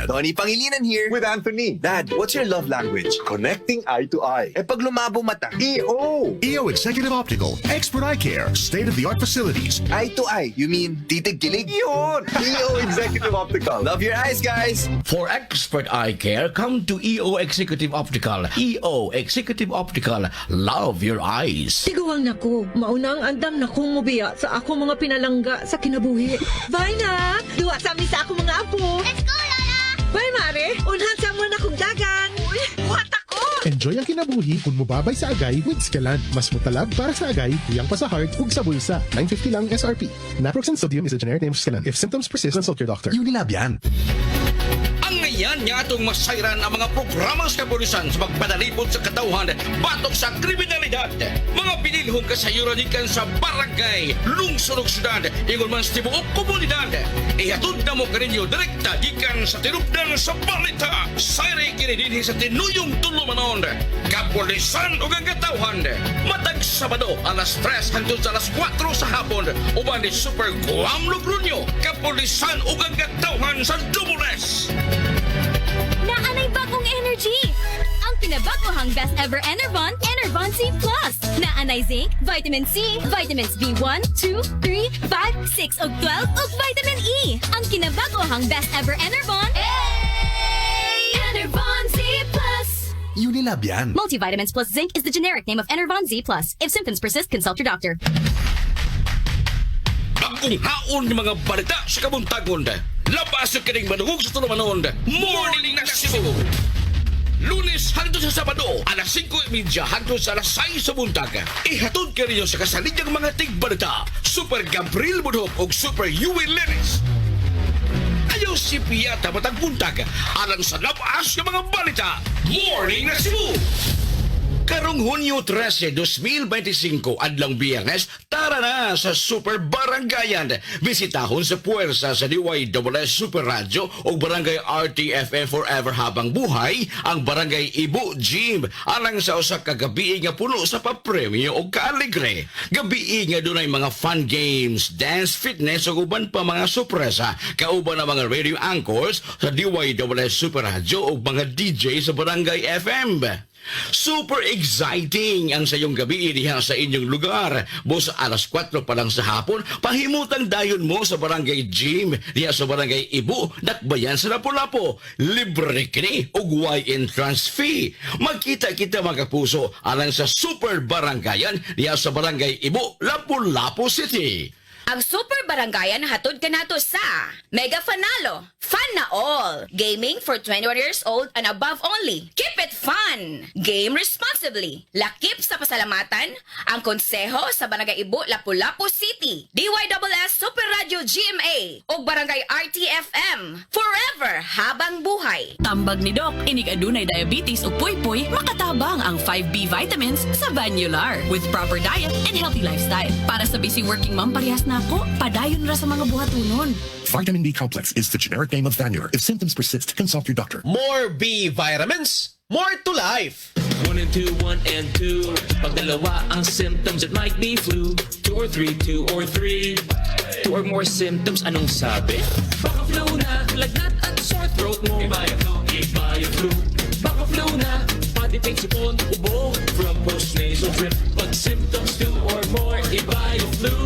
Pangilinan. Tony Pangilinan here. With Anthony. Dad, what's your love language? Connecting eye to eye. Pag lumabo mata. EO! EO Executive Optical. Expert eye care. State-of-the-art facilities. Eye to eye, you mean titig-kilig? Yun! EO Executive Optical. Love your eyes, guys. For expert eye care, come to EO Executive Optical. EO Executive Optical. Love your eyes. Tiguang nako, mauna ang andam na kong mubiya sa ako mga pinalangga sa kinabuhi. Bye na! Duwa sa amin sa ako mga apo. Let's go, Lola! Bye, Mare! Unhan sa mo na kong dagan. Uy, buhat ako! Enjoy ang kinabuhi kung mubabay sa agay with Scalan. Mas mutalab para sa agay, tuyang pa sa heart, ug sa bulsa. 950 lang SRP. Naproxen sodium is a generic name of Scalan. If symptoms persist, consult your doctor. Unilab yan. Ang ngayon niya atong masayran ang mga programa sa kapulisan sa pagpadalipod sa katauhan batok sa kriminalidad. Mga binilhong kasayuran ikan sa barangay, lungsod ug syudad, ingon man sa tibuok komunidad. Ihatod na mo kaninyo direkta gikan sa tinubdan sa balita. Sayre kini dinhi sa tinuyong tulumanon. Kapulisan ug ang katauhan. Matag Sabado alas 3 hangtod sa alas 4 sa hapon. Uban ni Super Guam Logrunyo. Kapulisan ug ang katauhan sa Double S. Naanay bagong energy! Ang pinabagohang best ever Enervon, Enervon C+. Naanay zinc, vitamin C, vitamins B1, 2, 3, 5, 6 ug 12 ug vitamin E. Ang kinabagohang best ever Enervon, Enervon C+. Unilab yan. Multivitamins plus zinc is the generic name of Enervon Z+. If symptoms persist, consult your doctor. Bagong haon ng mga balita sa kabuntagon. Labas ang kining madungog sa tulumanon. Morning na Cebu. Lunes hangtod sa Sabado, alas 5:30 hangtod sa alas 6 sa buntag. Ihatod ka ninyo sa kasaligyang mga tigbalita. Super Gabriel Budhop o Super Yui Lenis. Ayaw si Piyata matag buntag. Alang sa labas ng mga balita. Morning na Cebu. Karong Hunyo 13, 2025, adlang Biyernes, tara na sa Super Barangayan. Bisitahon sa puwersa sa DYSS Super Radio o Barangay RTFM Forever Habang Buhay, ang Barangay Ibu Gym, alang sa usa ka gabi nga puno sa papremyo o kaaligre. Gabi nga dunay mga fun games, dance, fitness o uban pa mga sorpresa. Kauban ang mga radio anchors sa DYSS Super Radio o mga DJ sa Barangay FM. Super exciting ang sayong gabi diha sa inyong lugar. Bos alas 4 pa lang sa hapon, pahimutang dayon mo sa Barangay Gym diha sa Barangay Ibu, Dakbayan sa Lapu-Lapu. Libre kini ug way entrance fee. Magkita kita mga kapuso alang sa Super Barangayan diha sa Barangay Ibu, Lapu-Lapu City. Ang Super Barangayan hatod kanato sa Mega Fanalo, Fun na All, Gaming for 21 years old and above only. Keep it fun! Game responsibly. Lakip sa pasalamatan, ang konseho sa Barangay Ibu, Lapu-Lapu City. DYSS Super Radio GMA o Barangay RTFM. Forever habang buhay. Tambag ni Doc, inig adunay diabetes o puy-puy, makatabang ang 5B vitamins sa Vanular with proper diet and healthy lifestyle. Para sa busy working mom, parehas na ako, padayon ra sa mga buhatunon. Vitamin B complex is the generic name of Vanular. If symptoms persist, consult your doctor. More B vitamins, more to life. 1 and 2, 1 and 2. Pag dalawa ang symptoms, it might be flu. 2 or 3, 2 or 3. 2 or more symptoms, anong sabi? Baka flu na, lagnat at sore throat mo. Iba yung flu, iba yung flu. Baka flu na, pati pain, sipon, ubo. From post-nasal drip, pag symptoms 2 or more, iba yung flu.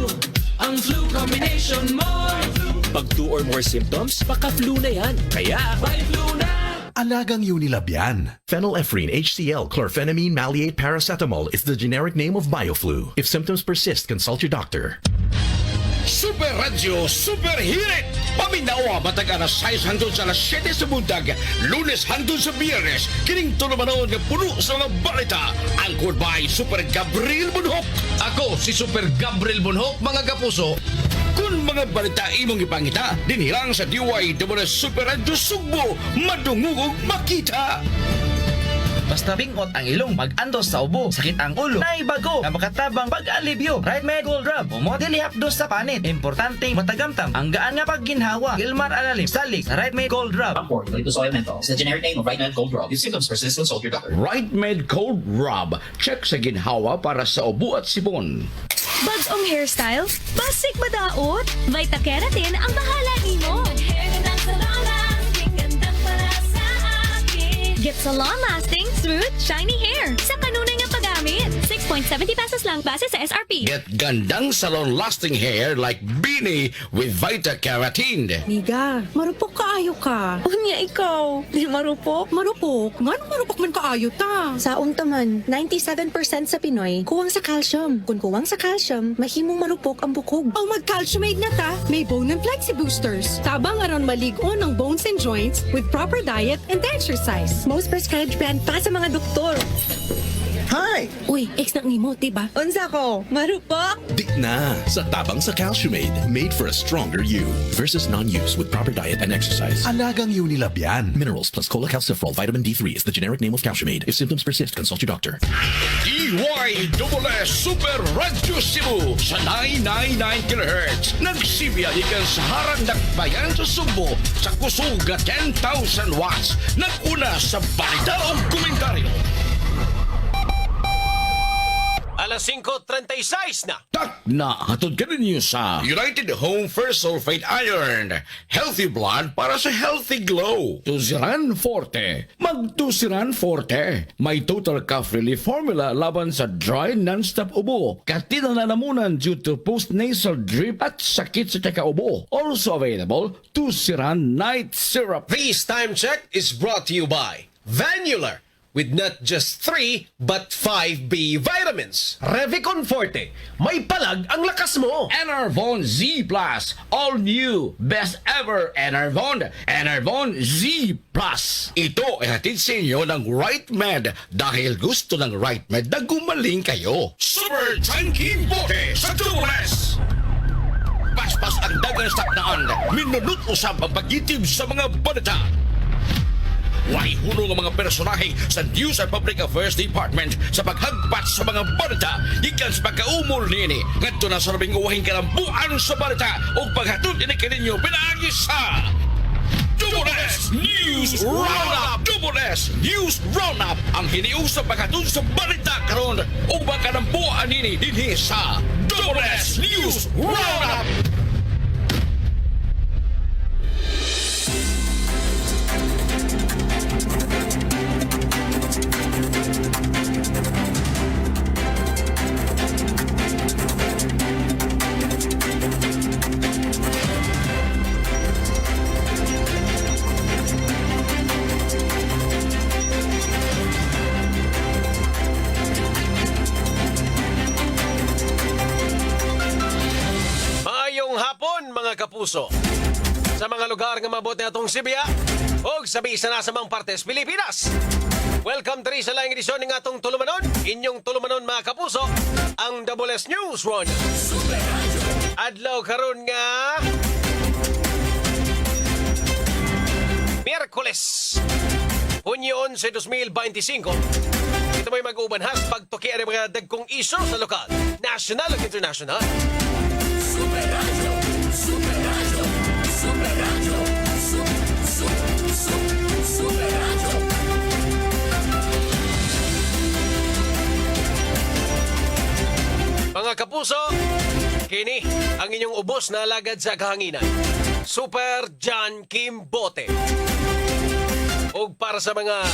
Ang flu combination mo. Pag 2 or more symptoms, baka flu na yan. Kaya, by flu na! Alagang Unilab yan. Phenylephrine HCl chlorphenamine maleate paracetamol is the generic name of BioFlu. If symptoms persist, consult your doctor. Super Radio, Super Hirit! Paminawa matag alas 6 hangtod sa alas 7 sa buntag, Lunes hangtod sa Biyernes, kining tulumanon nga puno sa mga balita. Angkor by Super Gabriel Bunhok. Ako si Super Gabriel Bunhok, mga kapuso. Kung mga balita imong ipangita, dinhilang sa DYSS Super Radio Sugbo, madungugog makita. Basta bingot ang ilong, mag-andos sa ubo, sakit ang ulo, naibago, na makatabang pag-alibyo. Right Med Gold Rub, umodili hapdos sa panit. Importanteng matagamtam, ang gaan nga pagginhawa. Ilmar Alalim, salig sa Right Med Gold Rub. Eucalyptus oil menthol is the generic name of Right Med Gold Rub. If symptoms persist, consult your doctor. Right Med Cold Rub, check sa ginhawa para sa ubo at sipon. Bagong hairstyle? Basic madaot? Vita Keratin ang bahala nimo. sa long-lasting, smooth, shiny hair. Sa kanunay nga paggamit. 6.70 pesos lang base sa SRP. Get gandang salon-lasting hair like Beanie with Vita Keratin. Miga, marupok kaayo ka. Unya ikaw, di marupok? Marupok? Nga marupok man kaayo ta? Sa untaman, 97% sa Pinoy kuwang sa calcium. Kung kuwang sa calcium, mahimong marupok ang bukog. Ang mag-calciumate na ta, may Bone and Flexi Boosters. Tabang aron malig-on ang bones and joints with proper diet and exercise. Most prescribed brand pa sa mga doktor. Hi! Uy, ex na nimo, diba? Unsa ko? Marupok? Di na sa tabang sa Calciumate, made for a stronger you. Versus non-use with proper diet and exercise. Alagang Unilab yan. Minerals plus cholecalciferol vitamin D3 is the generic name of Calciumate. If symptoms persist, consult your doctor. DYSS Super Radyo Cebu sa 999 kHz. Nagsibya ikan sa harang dakbayan sa Subo sa kusuga 10,000 watts. Naguna sa balita o komentaryo. Alas 5:36 na. Tak na hatod ka ninyo sa United Home First Sulfate Iron. Healthy blood para sa healthy glow. Tusiran Forte. Magtusiran Forte. May total cough relief formula laban sa dry non-stop ubo. Katinananamunan due to post-nasal drip at sakit sa kakaubo. Also available, Tusiran Night Syrup. This time check is brought to you by Vanular, with not just 3 but 5B vitamins. Revicon Forte, may palag ang lakas mo. Enervon Z Plus, all new, best ever Enervon, Enervon Z Plus. Ito ay hatid sa inyo ng Right Med dahil gusto ng Right Med na gumaling kayo. Super Chunky Bote sa Tubules. Paspas ang dagang saknaan, minunod usap ang pagitib sa mga balita. Way hunong ang mga personahe sa News and Public Affairs Department sa paghagpat sa mga balita ikan sa pagkaumol nini ngadto na sa labing uwahing kalambuan sa balita o paghatod ini kaninyo pinaagi sa Double S News Roundup. Double S News Roundup ang hiniusap paghatod sa balita karon o pagkalambuan nini dinhi sa Double S News Roundup. Kapuso. Sa mga lugar nga mabuti atong Sibya o sa bisa na sa mga partes Pilipinas. Welcome to sa laing edisyon ng atong tulumanon. Inyong tulumanon mga kapuso, ang Double S News Run. Adlaw karon nga Miyerkules, Hunyo 11, 2025. Ito may mag-ubanhas pagtuki ang mga dagkong isyo sa lokal, national at international. Mga kapuso, kini ang inyong ubos na alagad sa kahanginan. Super John Kim Bote. O para sa mga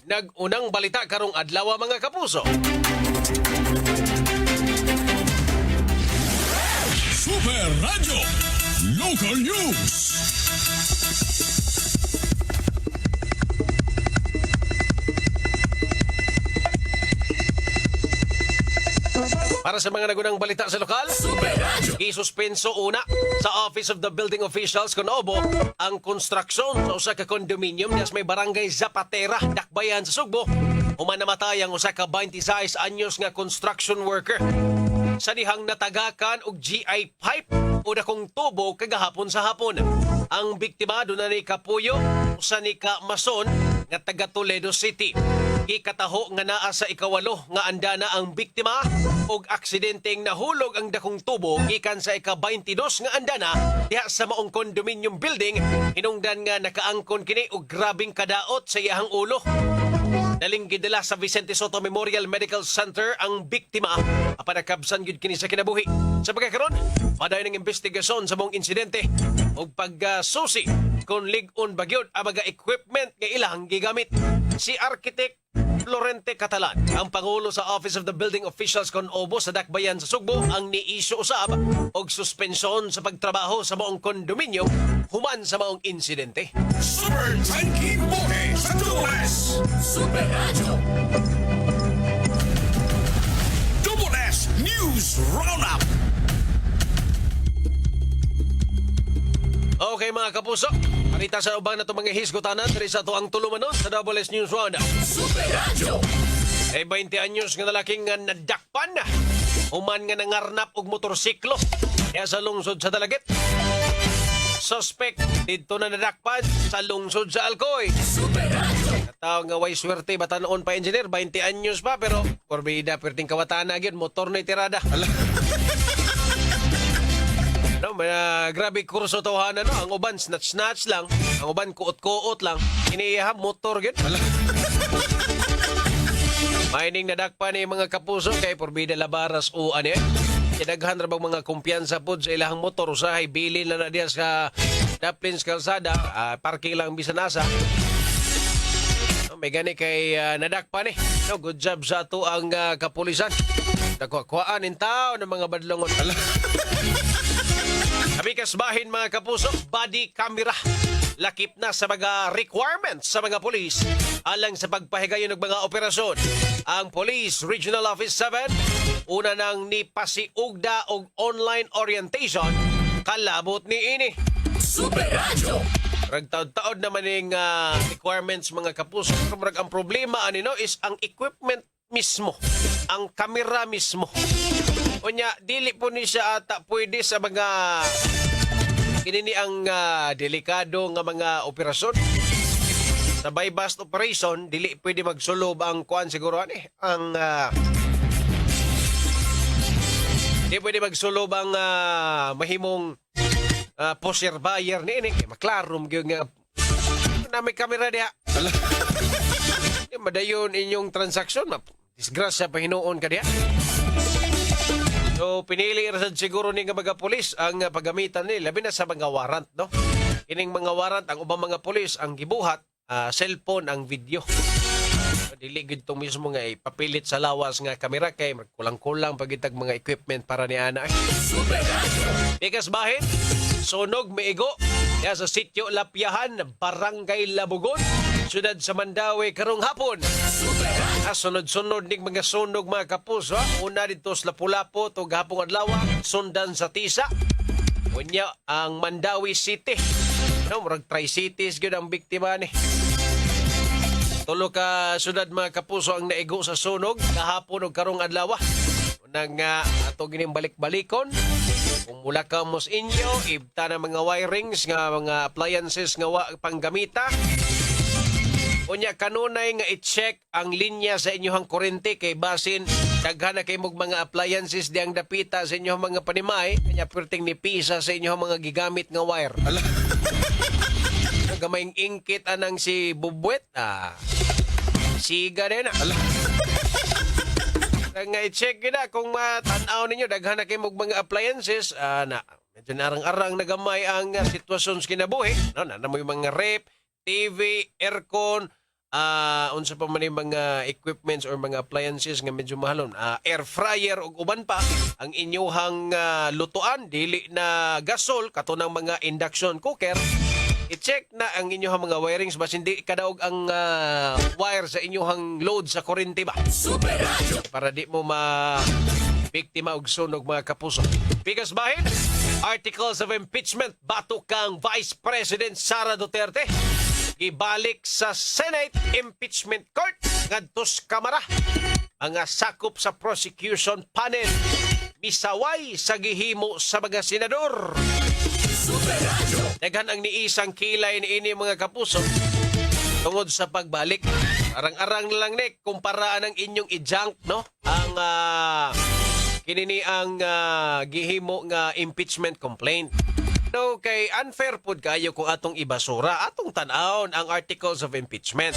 nag-unang balita karong adlaw mga kapuso. Super Radio Local News. Para sa mga nagunang balita sa lokal, isuspenso una sa Office of the Building Officials Conobo ang konstruksyon sa usa ka condominium nas may barangay Zapatera, Dakbayan sa Sugbo. Human namatay ang usa ka 26 anyos nga construction worker. Sa dihang natagakan og GI pipe o dakong tubo kagahapon sa hapon. Ang biktima doon na ni Kapuyo, usa ni ka Mason nga taga Toledo City. Ikataho nga naa sa ikawalo nga anda na ang biktima og aksidenteng nahulog ang dakong tubo gikan sa ika-22 nga anda na diha sa maong condominium building. Hinungdan nga nakaangkon kini og grabing kadaot sa iyahang ulo. Daling gidala sa Vicente Soto Memorial Medical Center ang biktima apan nakabsan gyud kini sa kinabuhi. Sa pagkakaron, padayon ng investigasyon sa mong insidente ug pagsusi kung lig-on ba gyud ang mga equipment nga ilang gigamit. Si Architect Florente Catalan, ang Pangulo sa Office of the Building Officials kon Obo sa Dakbayan sa Sugbo, ang niisyo usab og suspensyon sa pagtrabaho sa maong kondominyo human sa maong insidente. Super Tanky Boy sa Double S Super Radio. Double S News Roundup. Okay mga kapuso, parita sa ubang na itong mga hisgotanan diri sa tuang tulumanon sa Double S News Roundup. Super Radio. Ay 20 anyos nga lalaking nga nadakpan na. Human nga nangarnap og motorsiklo kaya sa lungsod sa Dalagit. Suspect dito na nadakpan sa lungsod sa Alcoy. Super Radio. Tao nga way swerte batanon pa engineer, 20 anyos pa pero korbida perting kawatan na gyud motor na itirada. No, grabe kurso tawhanan no, ang uban snatch lang, ang uban kuot lang, iniiham motor gyud. Mining nadakpan ni mga kapuso kay porbida labaras o ani. Daghan ra bang mga kumpiyansa pod sa ilahang motor usahay bilin na diya sa Daplins kalsada, parking lang bisan asa. No, may gani kay nadakpan ni. No, good job sa ato ang kapulisan. Nagkuhaan in tao ng mga badlongon. Abikas bahin mga kapuso, body camera. Lakip na sa mga requirements sa mga polis alang sa pagpahigayon ng mga operasyon. Ang Police Regional Office 7, una nang nipasiugda og online orientation, kalabot ni ini. Super Radio. Ragtaod-taod naman yung requirements mga kapuso. Ang problema anino is ang equipment mismo, ang kamera mismo. Unya, dili po ni siya ata pwede sa mga kinini ang delikado nga mga operasyon. Sa buy-bust operation, dili pwede magsulob ang kuan siguro ani. Ang di pwede magsulob ang mahimong pusher buyer ni ini. Maklarom gyud nga na may kamera diha. Madayon inyong transaksyon, disgrasya pa hinuon ka diha. So, pinili rasad siguro ni nga mga polis ang paggamitan nila, labi na sa mga warrant, no? Ining mga warrant, ang ubang mga polis, ang gibuhat, cellphone, ang video. Dili gid to mismo nga ipapilit sa lawas nga kamera kay magkulang-kulang pagitag mga equipment para ni ana. Bigas bahin, sunog maigo, ya sa sitio Lapyahan, Barangay Labugon, siyudad sa Mandawi karong hapon. Sunod-sunod ning mga sunog mga kapuso. Una dito sa Lapu-Lapu, to gahapong adlaw, sundan sa Tisa. Unya ang Mandawi City. No, murag Tri-Cities gyud ang biktima ni. Tulo ka sudad mga kapuso ang naigo sa sunog kahapon ug karong adlaw. Unang ato gining balik-balikon. Kung mula ka mos inyo, ibta na mga wirings nga mga appliances nga panggamita. Unya kanunay nga i-check ang linya sa inyong kurente kay basin daghan na kay mog mga appliances diang dapita sa inyong mga panimay kanya perting nipisa sa inyong mga gigamit nga wire. Gamayng ingkit anang si Bubwet siga din nga i-check gina kung matanaw ninyo daghan na kay mog mga appliances na medyo narang-arang nagamay ang sitwasyon sa kinabuhi no na mo yung mga rep, TV, aircon, unsa pa man yung mga equipments or mga appliances nga medyo mahalon. Air fryer ug uban pa ang inyuhang lutuan dili na gasol katunang mga induction cooker. I-check na ang inyuhang mga wirings bas hindi kadaog ang wire sa inyuhang load sa kuryente ba. Super Radio. Para di mo biktima og sunog mga kapuso. Bigas bahin, articles of impeachment batok kang Vice President Sara Duterte. Ibalik sa Senate Impeachment Court ngadto sa Kamara. Mga sakop sa prosecution panel misaway sa gihimo sa mga senador. Daghan ang niisang kilay ni ini mga kapuso tungod sa pagbalik. Arang-arang lang ni kumparaan ang inyong i-junk no ang kinini ang gihimo nga impeachment complaint. No, kay unfair pud kayo kung atong ibasura, atong tan-awon ang articles of impeachment.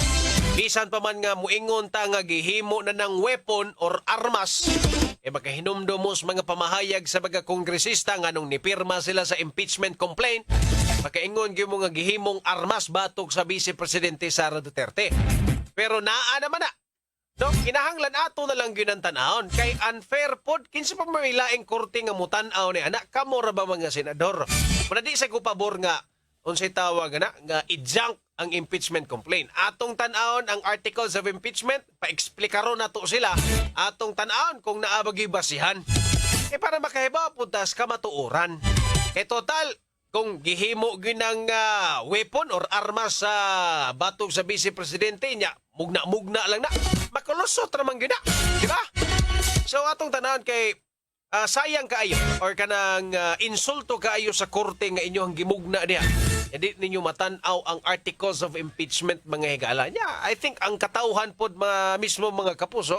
Bisan pa man nga muingon ta nga gihimo na ng weapon or armas, makahinumdumos mga pamahayag sa mga kongresista nga nung nipirma sila sa impeachment complaint, makaingon gyud mo nga gihimong armas batok sa Vice Presidente Sara Duterte. Pero naa naman na. No, kinahanglan ato na lang yun ang tanahon. Kay unfair pod, kinsa pa may laing korte nga mutanaw ni anak, kamo ra ba mga senador? Muna di sa ko pabor nga, unsay tawag na, nga i-junk ang impeachment complaint. Atong tanahon ang articles of impeachment, paeksplikaro na to sila, atong tanahon kung naabagi basihan. Para makahibaw puntas kamatuoran. Total, kung gihimo ginang weapon or armas sa batog sa Vice Presidente niya, mugna-mugna lang na. Makulusot naman gina. Di ba? So atong tanan kay sayang kaayo or kanang insulto kaayo sa korte nga inyong gimugna diha. Hindi ninyo matanaw ang articles of impeachment mga higala niya. I think ang katauhan pod mismo mga kapuso,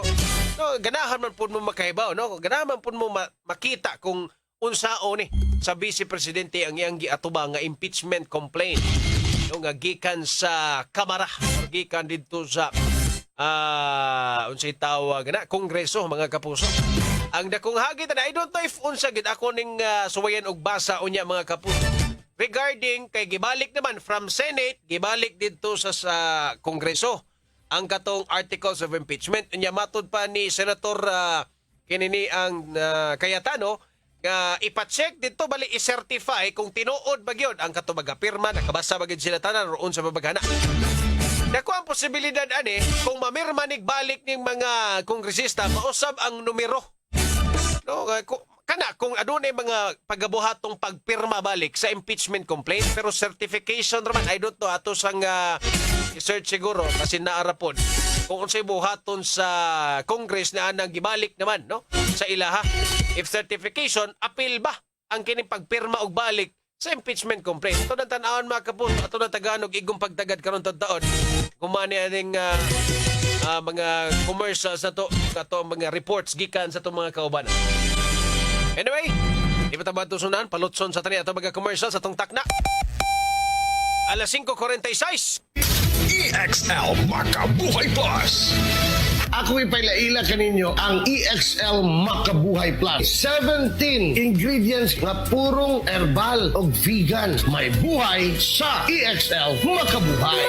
no, ganahan man pod mo makahibaw, no? Ganahan man pod mo makita kung unsao ni sa Vice Presidente ang iyang giatubang nga impeachment complaint. No, nga gikan sa Kamara, gikan dito sa unsay tawag na Kongreso mga kapuso. Ang dakong hagit na I don't know if unsa gid ako ning suwayan og basa unya mga kapuso. Regarding kay gibalik naman from Senate, gibalik dito sa Kongreso ang katong articles of impeachment. Unya matud pa ni Senator kinini ang Cayetano nga ipa-check dito bali i-certify kung tinuod ba gyud ang katubaga pirma nakabasa ba gyud sila tanan or unsa ba bagana. Dako ang posibilidad ani kung mamirma nig balik ning mga kongresista mausab ang numero. No, kana kung adunay mga pagabuhatong pagpirma balik sa impeachment complaint pero certification raman I don't know ato sang search siguro kasi naarapod kung unsay buhaton sa Congress na anang gibalik naman no sa ilaha. If certification, appeal ba ang kining pagpirma og balik sa impeachment complaint? Ito na tanawon mga kapuso, ito na Tagalog, igong pagtagad karon taon. Kumani aning mga commercials na to, mga reports gikan sa itong mga kaubanan. Anyway, di ba tayo sunan, palutson sa tani ato mga commercials sa itong takna. Alas 5:46. EXL Makabuhay Plus. Ako'y pailaila kaninyo ang EXL Makabuhay Plus. 17 ingredients nga purong herbal o vegan. May buhay sa EXL Makabuhay.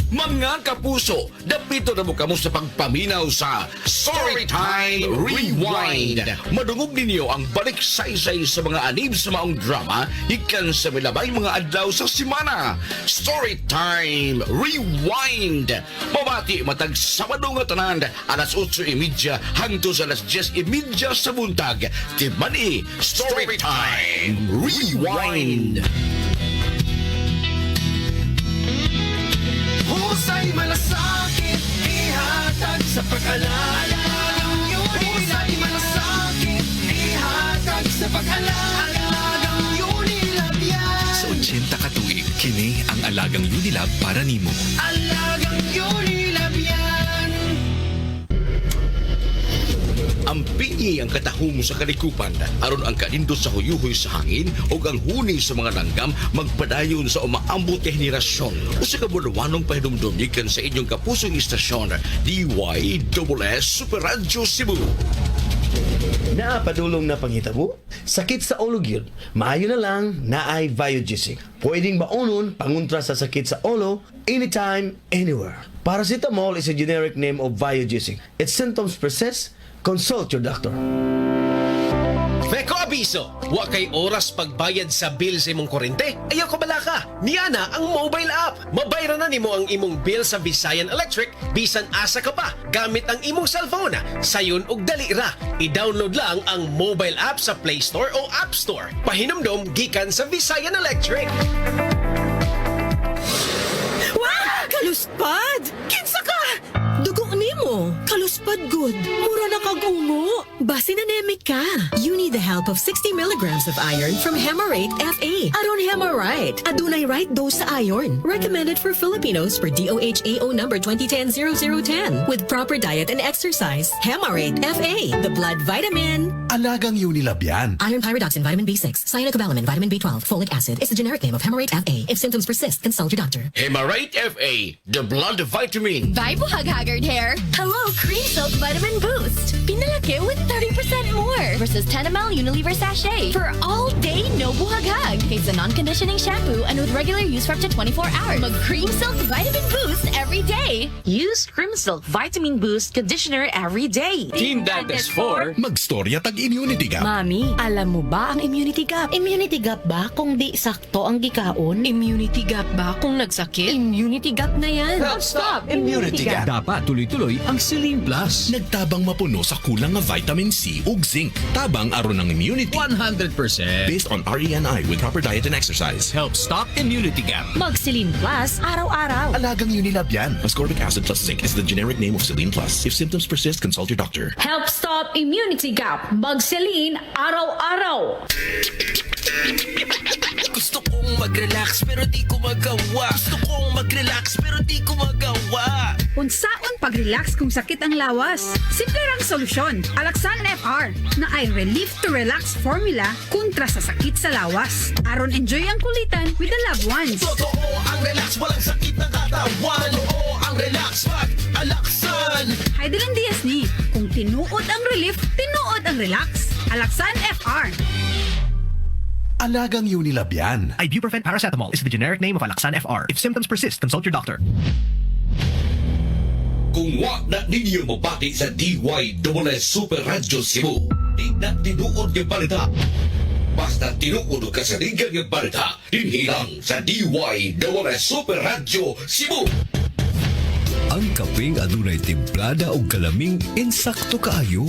Mga kapuso, dapito na mo kamo sa pagpaminaw sa Storytime Rewind. Madungog ninyo ang balik-saysay sa mga anib sa maong drama ikan sa milabay mga adlaw sa simana. Storytime Rewind. Mabati matag Sabado nga tanan, alas 8:30 hangtod sa alas 10:30 sa buntag. Timani Storytime Rewind. Husay malasakit, ihatag sa pag-alala. Husay malasakit, ihatag sa pag-alala. Unilab yan. Sa 80 ka tuig, kini ang Alagang Unilab para nimo. Alagang Unilab yan. Ang pingi ang katahum sa kalikupan aron ang kanindot sa huyuhoy sa hangin o ang huni sa mga langgam magpadayon sa umaambot nga henerasyon o sa kabulawanong pahidumdum gikan sa inyong kapusong istasyon DYSS Super Radio Cebu. Naapadulong na panghitabo? Sakit sa ulo gyud. Maayo na lang naay Biogesic. Pwedeng baonon panguntra sa sakit sa ulo anytime, anywhere. Paracetamol is a generic name of Biogesic. Its symptoms persist. Consult your doctor. Meko abiso, wa kay oras pagbayad sa bill sa imong kuryente. Ayaw ka bala ka. Niana ang mobile app. Mabayran na nimo ang imong bill sa Visayan Electric bisan asa ka pa gamit ang imong cellphone. Sayon og dali ra. I-download lang ang mobile app sa Play Store o App Store. Pahinumdom gikan sa Visayan Electric. Wow! Kaluspad! Kinsa ka? Dugo nimo. Kaluspad good. Mura na kagungo. Basi anemic ka. You need the help of 60 milligrams of iron from Hemarate FA. Aron Hemarite. Adunay right dose sa iron. Recommended for Filipinos per DOHAO number 2010-0010. With proper diet and exercise. Hemarate FA. The blood vitamin. Alagang Unilab yan. Iron pyridoxine, vitamin B6, cyanocobalamin, vitamin B12, folic acid is the generic name of Hemarate FA. If symptoms persist, consult your doctor. Hemarate FA, the blood vitamin. Bye, buhag haggard hair. Hello, Cream Silk Vitamin Boost. Pinalaki with 30% more versus 10 ml Unilever sachet for all day no buhaghag. Kaysa non-conditioning shampoo and with regular use for up to 24 hours. Mag-Cream Silk Vitamin Boost every day. Use Cream Silk Vitamin Boost Conditioner every day. Team that is for Magstorya tag-immunity gap. Mami, alam mo ba ang immunity gap? Immunity gap ba kung di sakto ang gikaon? Immunity gap ba kung nagsakit? Immunity gap na yan. Stop! Immunity gap. dapat tuloy-tuloy ang Celine Plus. Nagtabang mapuno sa kulang nga vitamin C ug zinc. Tabang aron ng immunity. 100% Based on RENI with proper diet and exercise. help stop immunity gap. Mag-Celine Plus araw-araw. Alagang Unilab yan. Ascorbic acid plus zinc is the generic name of Celine Plus. If symptoms persist, consult your doctor. Help stop immunity gap. Mag-Celine araw-araw. Gusto kong mag-relax pero di ko magawa. Gusto kong mag-relax pero di ko magawa. Unsaon pag-relax kung sakit ang lawas? Simple lang solusyon. Alaxan FR na ay Relief to Relax formula kontra sa sakit sa lawas. Aron enjoy ang kulitan with the loved ones. Totoo ang relax, walang sakit ng katawan. Totoo ang relax, mag-alaksan. Heidelin Diaz ni. Kung tinuod ang relief, tinuod ang relax. Alaxan FR. Alagang Unilab yan. Ibuprofen paracetamol is the generic name of Alaxan FR. If symptoms persist, consult your doctor. Kung wa na ninyo mabati sa DYSS Super Radio Cebu, di na tinuod yung balita. Basta tinuod ka sa ligang yung balita, dinhilang sa DYSS Super Radio Cebu. Ang kapeng adunay timplada o kalaming insakto kaayo.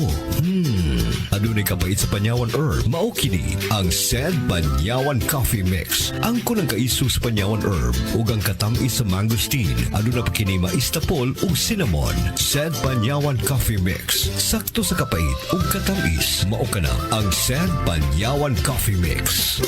Adunay kapait sa Panyawan Herb. Mao kini ang Said Panyawan Coffee Mix. Ang kunang kaiso sa Panyawan Herb ug ang katamis sa mangosteen. Aduna pa kini maistapol ug cinnamon. Said Panyawan Coffee Mix. Sakto sa kapait ug katamis. Mao kana ang Said Panyawan Coffee Mix.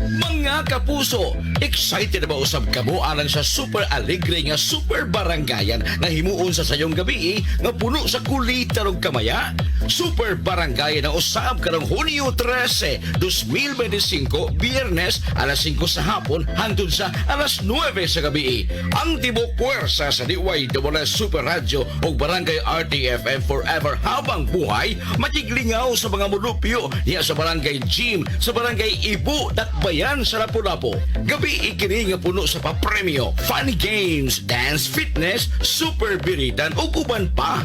Mga kapuso, excited na ba usab kamo alang sa Super Alegre nga Super Barangayan na himuon sa sayong gabi nga puno sa kulita ug kamaya? Super Barangayan na usab karong Hunyo 13, 2025, Biyernes alas 5 sa hapon hangtod sa alas 9 sa gabi. Ang tibok puwersa sa DYSS Super Radio ug Barangay RTFM Forever habang buhay matiglingaw sa mga mulupyo niya sa Barangay Gym, sa Barangay Ibu, Dakbayan sa Lapu-Lapu. Gabi ikini nga puno sa papremyo, fun games, dance, fitness, super biritan ug uban pa.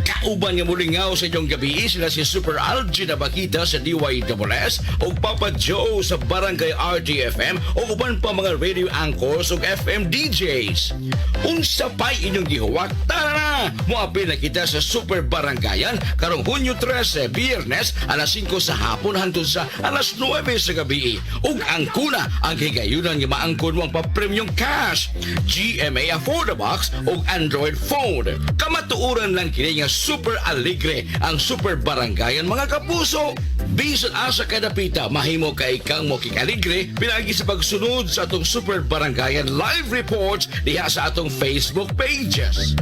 Kauban nga mulingaw sa inyong gabi sila si Super Algie na Bakita sa DYSS ug Papa Joe sa Barangay RTFM ug uban pa mga radio anchors ug FM DJs. Unsa pa'y inyong gihuwat? Tara na! Muapil na kita sa Super Barangayan karong Hunyo 13, Biyernes alas 5 sa hapon hangtod sa alas 9 sa gabi. Ug ang kuna ang higayunan nga maangkon mo ang pa-premium cash, GMA Affordabox ug Android phone. Kamatuoran lang kini nga Super Alegre ang Super Barangayan mga kapuso. Bisan asa kadapita mahimo kay kang mo kikaligre pinagi sa pagsunod sa atong Super Barangayan live reports diha sa atong Facebook pages.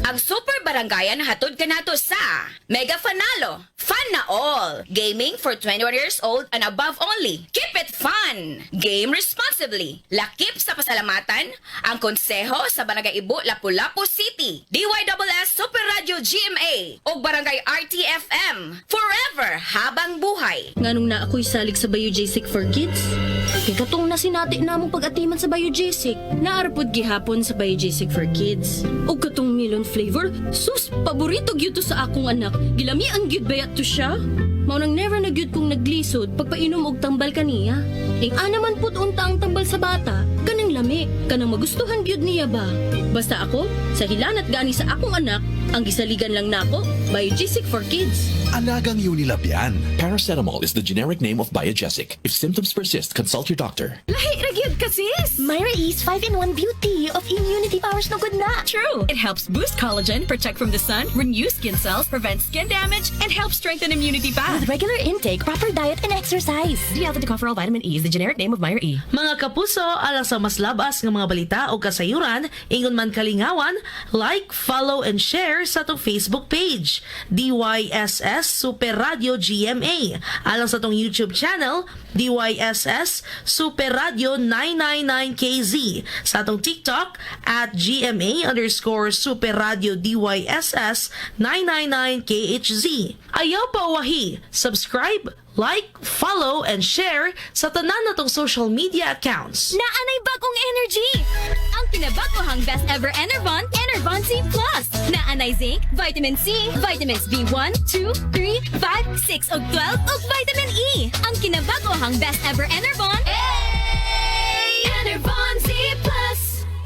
Ang Super Barangayan hatod kanato sa Mega Fanalo, Fun na All, Gaming for 21 years old and above only. Keep it fun! Game responsibly. Lakip sa pasalamatan, ang konseho sa Barangay Ibu, Lapu-Lapu City. DYSS Super Radio GMA o Barangay RTFM. Forever habang buhay. Nganong na ako'y salig sa Biogesic for Kids? Kaya katong nasinati na mong pag-atiman sa Biogesic. Naarapod gihapon sa Biogesic for Kids. O katong melon flavor, sus, paborito gyud to sa akong anak. Gilami ang gyud bayat to siya. Maunang never na gyud kong naglisod pagpainom og tambal kaniya. Ing anaman pud unta ang tambal sa bata, kanang lami, kanang magustuhan gyud niya ba? Basta ako, sa hilanat gani sa akong anak, ang gisaligan lang nako, Biogesic for Kids. Alagang Unilab yan. Paracetamol is the generic name of Biogesic. If symptoms persist, consult your doctor. Lahi ra gyud ka sis! Myra E's 5-in-1 beauty of immunity powers no good na. True. It helps boost collagen, protect from the sun, renew skin cells, prevent skin damage, and help strengthen immunity pa. With regular intake, proper diet, and exercise. D-alpha-tocopherol vitamin E is the generic name of Myra E. Mga kapuso, alang sa mas labas ng mga balita o kasayuran, ingon man kalingawan, like, follow, and share sa itong Facebook page, DYSS DYSS Super Radio GMA. Alang sa tong YouTube channel, DYSS Super Radio 999KZ. Sa atong TikTok, at GMA_Super Radio DYSS 999KHZ. Ayaw pa wahi, subscribe, like, follow, and share sa tanan natong social media accounts. Naanay bagong energy! Ang kinabagohang best ever Enervon, Enervon C+. Naanay zinc, vitamin C, vitamins B1, 2, 3, 5, 6, ug 12, ug vitamin E. Ang kinabagohang best ever Enervon, Enervon C+.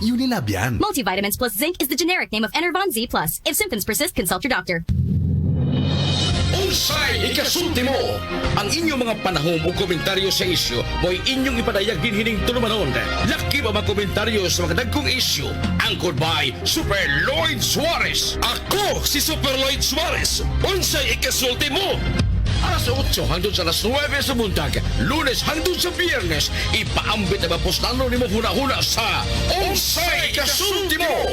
Unilab yan. Multivitamins plus zinc is the generic name of Enervon Z+. If symptoms persist, consult your doctor. Unsay ikasulti mo? Ang inyong mga panahom o komentaryo sa isyu mo'y inyong ipadayag din hining tulumanon. Laki ba mga komentaryo sa mga dagkong isyu? Angkod by Super Lloyd Suarez. Ako si Super Lloyd Suarez. Unsay ikasulti mo? Alas 8 hangtod sa alas 9 sa buntag, Lunes hangtod sa Biyernes, ipaambit ang postano ni mo huna-huna sa Unsay Ikasulti Mo!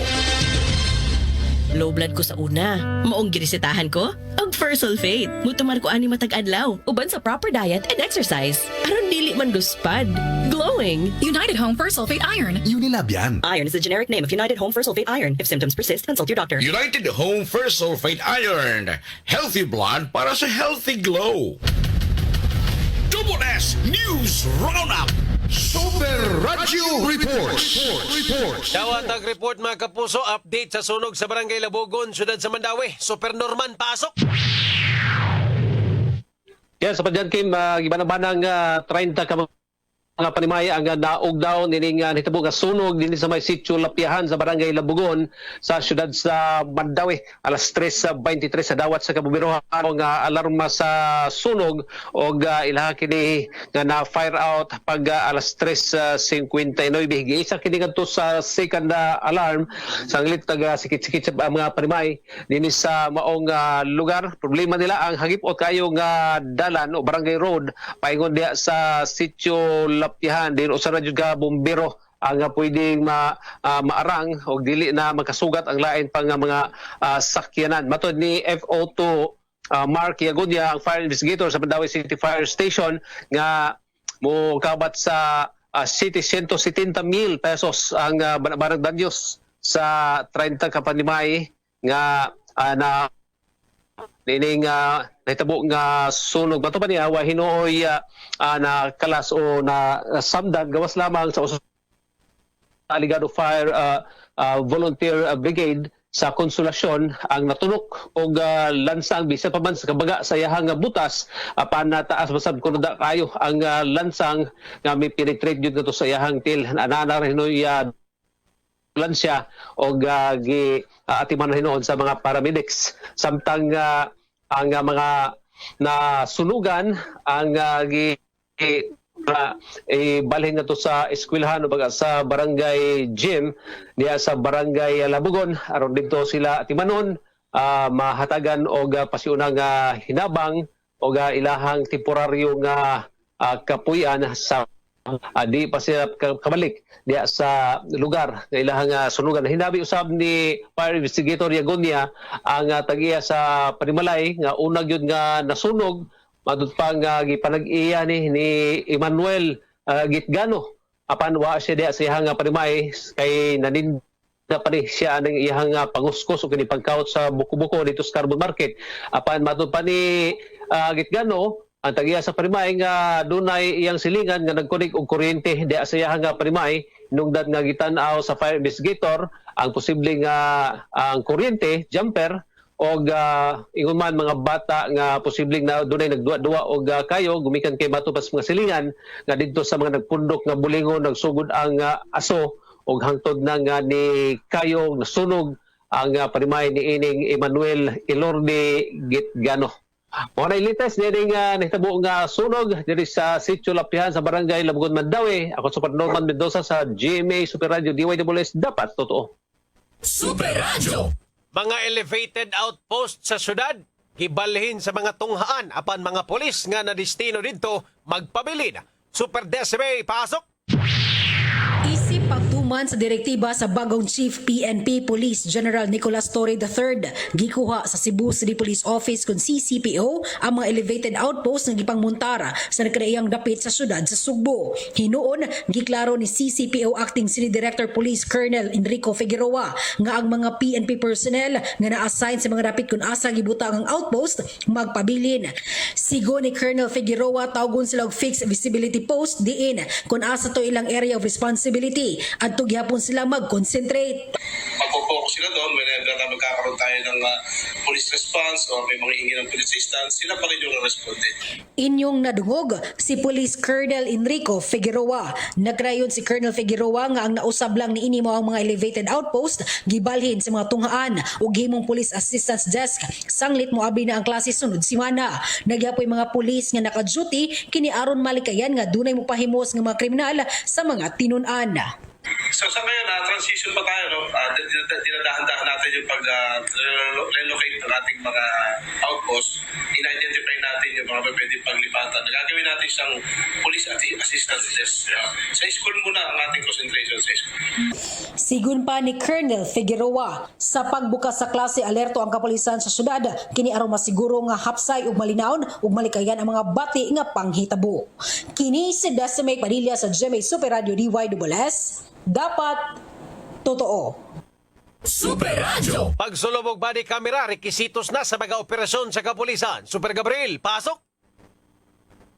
Low blood ko sa una. Maong ginisitahan ko. Og Sulfate. Mutumar ko ani matag adlaw. Uban sa proper diet and exercise. Aron dili man luspad. Glowing. United Home Sulfate Iron. Unilab yan. Iron is the generic name of United Home Sulfate Iron. If symptoms persist, consult your doctor. United Home Sulfate Iron. Healthy blood para sa healthy glow. Double S News Roundup. Super Radio Reports. Dawat ang report mga kapuso, update sa sunog sa Barangay Labugon, Syudad sa Mandawi. Super Norman, pasok! Yan, sa padyan Kim, gibanang-banang 30 ka mga panimay ang naugdaw nining nitabo nga sunog dinhi sa may sitio Lapiahan sa Barangay Labugon sa syudad sa Mandawi. Alas 3:23 sa dawat sa kabubirohan nga alarma sa sunog og ilaha kini nga na fire out pag alas 3:59. Giisa kini ngadto sa second alarm sanglit taga sikit-sikit sa mga panimay dinhi sa maong lugar. Problema nila ang hagipot kayo nga dalan o barangay road paingon diha sa sitio Lapiahan din usa ra jud ka bombero ang pwedeng maarang o dili na magkasugat ang lain pang mga sakyanan. Matod ni FO2 Mark Yagonia, ang fire investigator sa Mandawi City Fire Station, nga mo kabat sa city 170,000 pesos ang barang danyos sa 30 ka panimay nga na nining nahitabo nga sunog. Bato pa niya wa hinuoy na kalas o na samdag gawas lamang sa Aligado Fire Volunteer Brigade sa Konsolasyon ang natunok og lansang bisan pa man sa kabaga sa iyahang butas apan nataas basab kuno da kayo ang lansang nga may penetrate jud nato sa iyahang til anana hinoy lansya og atiman hinoon sa mga paramedics samtang ang mga nasunugan ang balhin na to sa eskwelahan o baga sa barangay gym niya sa barangay Labugon aron dito sila timanon mahatagan og pasiunang hinabang og ilahang temporaryo nga kapuy-an sa di pa sila kabalik diya sa lugar nga ilahang sunugan. Hinabi usab ni fire investigator Yagonia ang tagiya sa Panimalay nga unag yun nga nasunog madud pa nga gipanag-iya ni Emmanuel Gitgano apan wa siya diya sa iyang Panimay kay naninda pa ni siya ang iyang panguskos o kini pagkaot sa buko-buko dito sa Carbon Market apan madud pa ni Gitgano ang tagiya sa Panimay nga dunay iyang silingan nga nagkunig og kuryente diya sa iyang Panimay nungdad nga gitan-aw sa fire investigator ang posibleng ang kuryente jumper og ingon man mga bata nga posibleng na dunay nagduwa-duwa og kayo gumikan kay matupas mga silingan nga didto sa mga nagpundok nga bulingon nagsugod ang aso og hangtod na nga ni kayo nasunog ang Panimay ni ining Emmanuel Ilorde Gitgano. Mga nailites, niring nahitabo nga sunog diri sa Sitio Lapiahan sa Barangay Labugon, Mandawi. Ako Super Norman Mendoza sa GMA Super Radio DYWS. Dapat totoo. Super Radio. Mga elevated outpost sa syudad, gibalhin sa mga tunghaan apan mga polis nga na destino dito magpabilin. Super Decibel, pasok! Isip pagtumo Human sa direktiba sa bagong Chief PNP Police General Nicolas Torre III, gikuha sa Cebu City Police Office kun CCPO ang mga elevated outpost nga gipangmontar sa nagkadaiyang dapit sa syudad sa Sugbo. Hinuon, giklaro ni CCPO Acting City Director Police Colonel Enrico Figueroa nga ang mga PNP personnel nga na-assign sa mga dapit kun asa gibutang ang outpost magpabilin. Sigo ni Colonel Figueroa, tawgon sila og fixed visibility post diin kun asa to ilang area of responsibility at tugyapon sila mag-concentrate. Magpo-focus sila doon whenever na magkakaroon tayo ng police response or may mga hingi ng police assistance, sila pa rin yung responde. Inyong nadungog si Police Colonel Enrico Figueroa. Nagrayon si Colonel Figueroa nga ang nausab lang ni ini mo ang mga elevated outpost gibalhin sa mga tunghaan ug himong police assistance desk. Sanglit mo abi na ang klase sunod simana. Nagyapoy mga pulis nga naka-duty kini aron malikayan nga dunay mopahimos nga mga kriminal sa mga tinun-an. So sa ngayon, transition pa tayo, no? Dinadahan-dahan natin yung pag-relocate ng ating mga outpost. In-identify natin yung mga pwede paglipatan. Nagagawin natin isang police assistance desk. Sa school muna ang ating concentration sa school. Sigun pa ni Colonel Figueroa, sa pagbukas sa klase alerto ang kapulisan sa syudad kini aron masiguro nga hapsay ug malinaon ug malikayan ang mga bati nga panghitabo. Kini si Decimate Padilla sa GMA Super Radio DYSS. Dapat totoo. Super Radio. Pagsulubog body camera, rekisitos na sa mga operasyon sa kapulisan. Super Gabriel, pasok!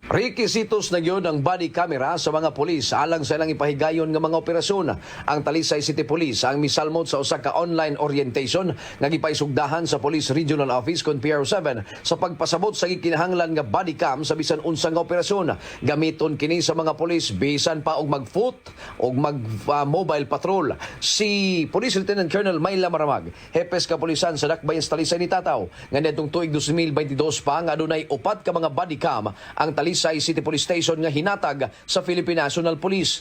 Rekisitos na yun ang body camera sa mga pulis alang sa ilang ipahigayon ng mga operasyon. Ang Talisay City Police ang misalmot sa usa ka online orientation nga gipaisugdahan sa Police Regional Office kon PRO7 sa pagpasabot sa gikinahanglan nga body cam sa bisan unsang operasyon. Gamiton kini sa mga pulis bisan pa og mag-foot og mag-mobile patrol. Si Police Lieutenant Colonel Mayla Maramag, hepes kapulisan sa Dakbayan sa Talisay ni Tataw, nga nitong tuig 2022 pa nga adunay 4 ka mga body cam ang Talisay City Police Station nga hinatag sa Philippine National Police.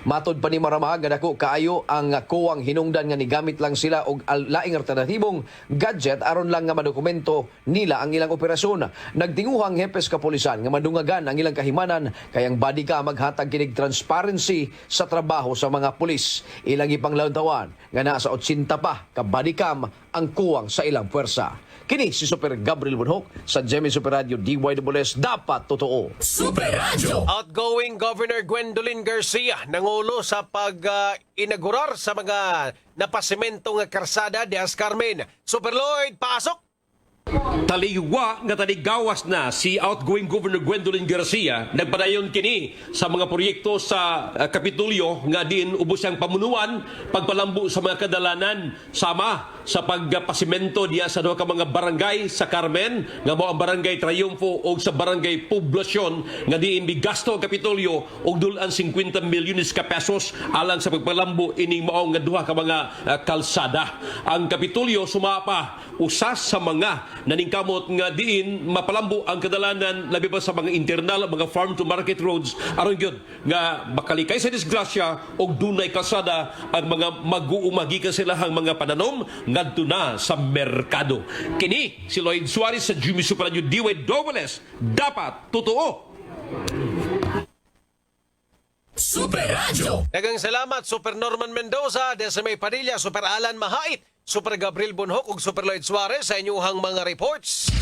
Matod pa ni Maramag, dako kaayo ang kuwang hinungdan nga nigamit lang sila og laing alternatibong gadget aron lang nga madokumento nila ang ilang operasyon. Nagtinguhang hepes kapulisan nga madungagan ang ilang kahimanan kay ang body cam maghatag kinig transparency sa trabaho sa mga pulis. Ilang ipanglawtawan nga naa sa 80 pa ka body cam ang kuwang sa ilang puwersa. Kini si Super Gabriel Bunhok sa GMA Super Radio DYSS. Dapat totoo. Super Radio. Outgoing Governor Gwendolyn Garcia nangulo sa pag-inaugurar sa mga napasemento nga karsada de As Carmen. Super Lloyd, pasok! Taliwa nga taligawas na si outgoing Governor Gwendolyn Garcia nagpadayon kini sa mga proyekto sa Kapitolyo nga din ubos ang pamunuan, pagpalambo sa mga kadalanan sama sa pagpasimento diya sa duha ka mga barangay sa Carmen nga mao ang barangay Triunfo o sa barangay Poblacion nga diin bigasto ang Kapitolyo og dulan 50 milyones ka pesos alang sa pagpalambo ining mao nga duha ka mga kalsada. Ang Kapitolyo sumapa usas sa mga naningkamot nga diin mapalambo ang kadalanan labi pa sa mga internal mga farm to market roads aron gyud nga makalikay sa disgrasya og dunay kalsada ang mga mag-uumagi ka silahang mga pananom ngadto na sa merkado. Kini si Lloyd Suarez sa GMA Super Radio DYSS. Dapat totoo. Super Radio. Dagang salamat Super Norman Mendoza, Decimate Padilla, Super Alan Mahait, Super Gabriel Bunhok ug Super Lloyd Suarez sa inyuhang mga reports.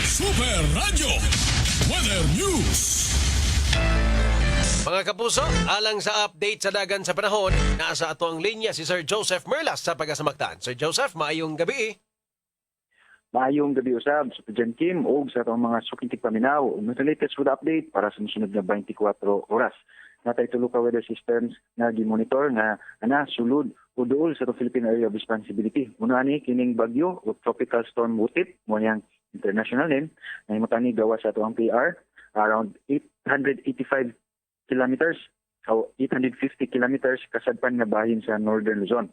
Super Radio Weather News. Mga kapuso, alang sa update sa dagan sa panahon, nasa ato ang linya si Sir Joseph Merlas sa Pagasamagtan. Sir Joseph, maayong gabi. Maayong gabi usab sa Jan Kim o sa atong mga sukitik paminaw. Ug sa latest food update para sa sunod na 24 oras. Natay tulo ka weather systems na gimonitor nga sulod o duol sa Philippine Area of Responsibility. Una ni kining bagyo o tropical storm Wutit, mo niyang international name, na himutani gawa sa atong PR around 885 kilometers o 850 kilometers kasadpan nga bahin sa Northern Luzon.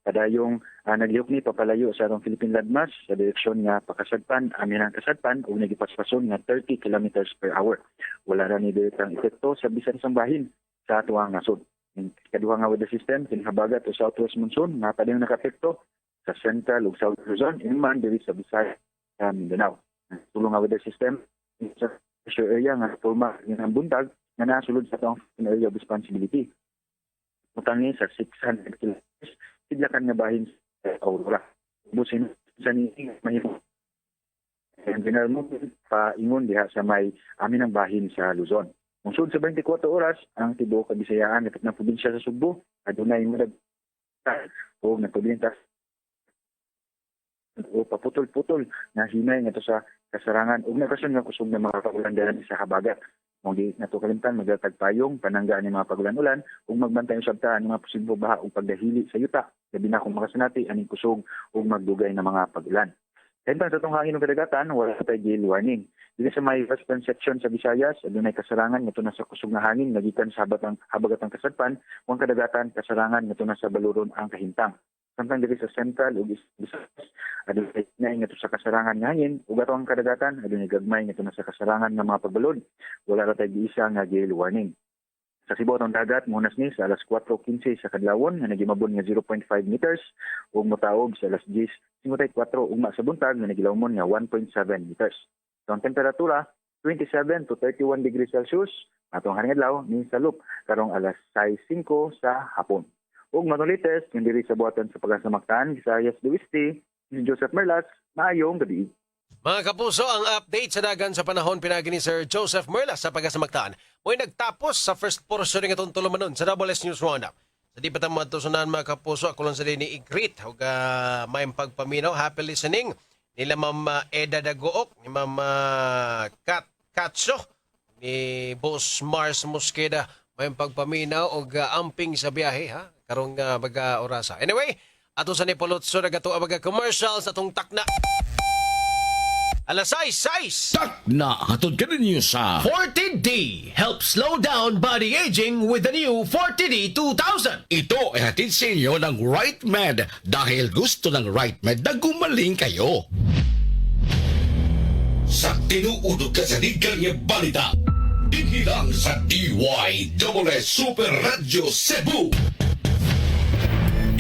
Padayong naglihok ni papalayo sa atong Philippine Landmass sa direksyon nga pakasadpan, amin ang kasadpan o nagipaspason nga 30 kilometers per hour. Wala ra ni direktang epekto sa bisan sang bahin sa atuang nasod. Kaduha nga weather system kinahabagat o southwest monsoon nga padayong nakapekto sa central ug south Luzon inman diri sa Visayas ug Mindanao. Tulong nga weather system sa pressure area nga forma ng buntag nga nasulod sa atong area of responsibility. mutangi sa 600 kilometers sidlakan nga bahin sa Aurora. Busin sa ni mahimo ang general movement paingon diha sa may amin ang bahin sa Luzon. Mungsod sa 24 oras ang tibuok Kabisayaan dapat ng probinsya sa Sugbo adunay mudag o nagpabintas o paputol-putol na hinay nga to sa kasarangan ug nakasyon nga kusog na mga pagulandanan sa habagat. Kung di nato kalimtan magdatag payong pananggaan ni mga pagulan-ulan ug magbantay usab ta ang mga posibleng baha ug pagdahili sa yuta labi na kung makasanati aning kusog ug magdugay na mga pagulan. Kaya sa itong hangin ng kadagatan, wala tayo gale warning. Dito sa may western section sa Visayas, adunay kasarangan nga na sa kusog na hangin nagikan sa habagatang kasadpan, kung kadagatan kasarangan nga na sa baluron ang kahintang. Samtang diri sa central ug Visayas, adunay nga sa kasarangan nga hangin, ug ato ang kadagatan adunay gagmay nga na sa kasarangan nga mga pagbalod. Wala ra tayo giisa nga gale warning. Sa Cebu ang dagat munas ni sa alas 4:15 sa kadlawon nga nagimabon nga 0.5 meters ug motaog sa alas 10:54 ugma sa buntag nga nagilawmon nga 1.7 meters. So, ang temperatura 27 to 31 degrees Celsius atong haring adlaw ni salup karong alas 6:05 sa hapon. Ug manulites nga diri sa buhatan sa Pagkasamaktan, Visayas do Este, si Joseph Merlas, maayong gabi. Mga kapuso, ang update sa dagan sa panahon pinagi ni Sir Joseph Merlas sa Pagkasamaktaan. Mo'y nagtapos sa first portion ng itong tulumanon sa WS News Roundup. Sa di pa tayo matusunan mga kapuso, ako lang sa ni i-greet. Huwag may pagpaminaw. Happy listening. Nila Ma'am Eda Dagook, ni Ma'am Kat Katso, ni Boss Mars Mosqueda. May pagpaminaw o amping sa biyahe, ha? Karong baga-orasa. Anyway, ato sa Nipolotso, nagato ang commercials atong takna. Alas 6. Takna hatod ka ninyo sa 40D helps slow down body aging with the new 40D 2000. Ito ay hatid sa inyo ng Right Med dahil gusto ng Right Med na gumaling kayo. Sa tinuudog ka sa ligal niya balita, ikilang sa DYSS Super Radio Cebu.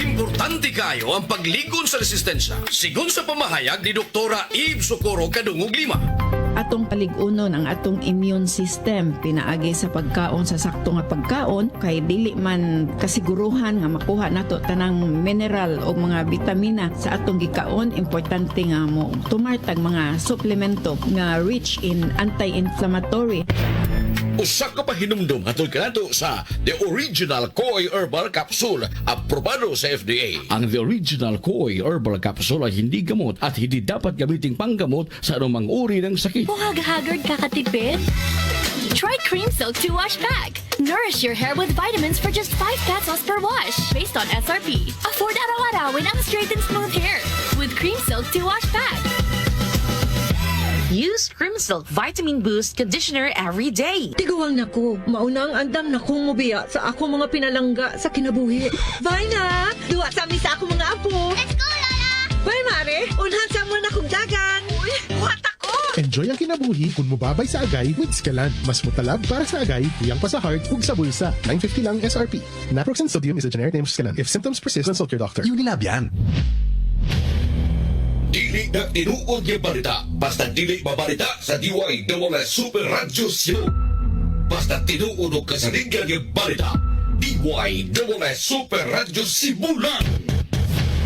Importante kayo ang pagligon sa resistensya. Sigon sa pamahayag ni Doktora Eve Socorro Kadungog Lima. Atong paligunon ang atong immune system pinaagi sa pagkaon sa sakto nga pagkaon kay dili man kasiguruhan nga makuha nato tanang mineral o mga vitamina sa atong gikaon. Importante nga mo tumartag mga suplemento nga rich in anti-inflammatory. Usa ka pa hinumdum hatod kanato sa The Original Koi Herbal Capsule, aprobado sa FDA. Ang The Original Koi Herbal Capsule ay hindi gamot at hindi dapat gamiting panggamot sa anumang uri ng sakit. Buhag-hagard kakatipid? Try Cream Silk 2-Wash Bag. Nourish your hair with vitamins for just 5 pesos per wash. Based on SRP. Afford araw-arawin ang straight and smooth hair with Cream Silk 2-Wash Bag. Use Cream Silk Vitamin Boost Conditioner every day. Tiguang na ko. Mauna ang andam na kong mubiya sa ako mga pinalangga sa kinabuhi. Bye na! Duwa sa amin sa ako mga apo. Let's go, Lola! Bye, Mare! Unhan sa mo na kong dagan. Uy, buhat ako! Enjoy ang kinabuhi kung mubabay sa agay with Scalan. Mas mutalab para sa agay, tuyang pa sa heart, ug sa bulsa. 950 lang SRP. Naproxen sodium is a generic name of Scalan. If symptoms persist, consult your doctor. Unilab yan. Dili na tinuod yung balita. Basta dili mabalita sa DYSS Super Radio Cebu. Basta tinuod ka sa ligal yung balita. DYSS Super Radio Cebu lang.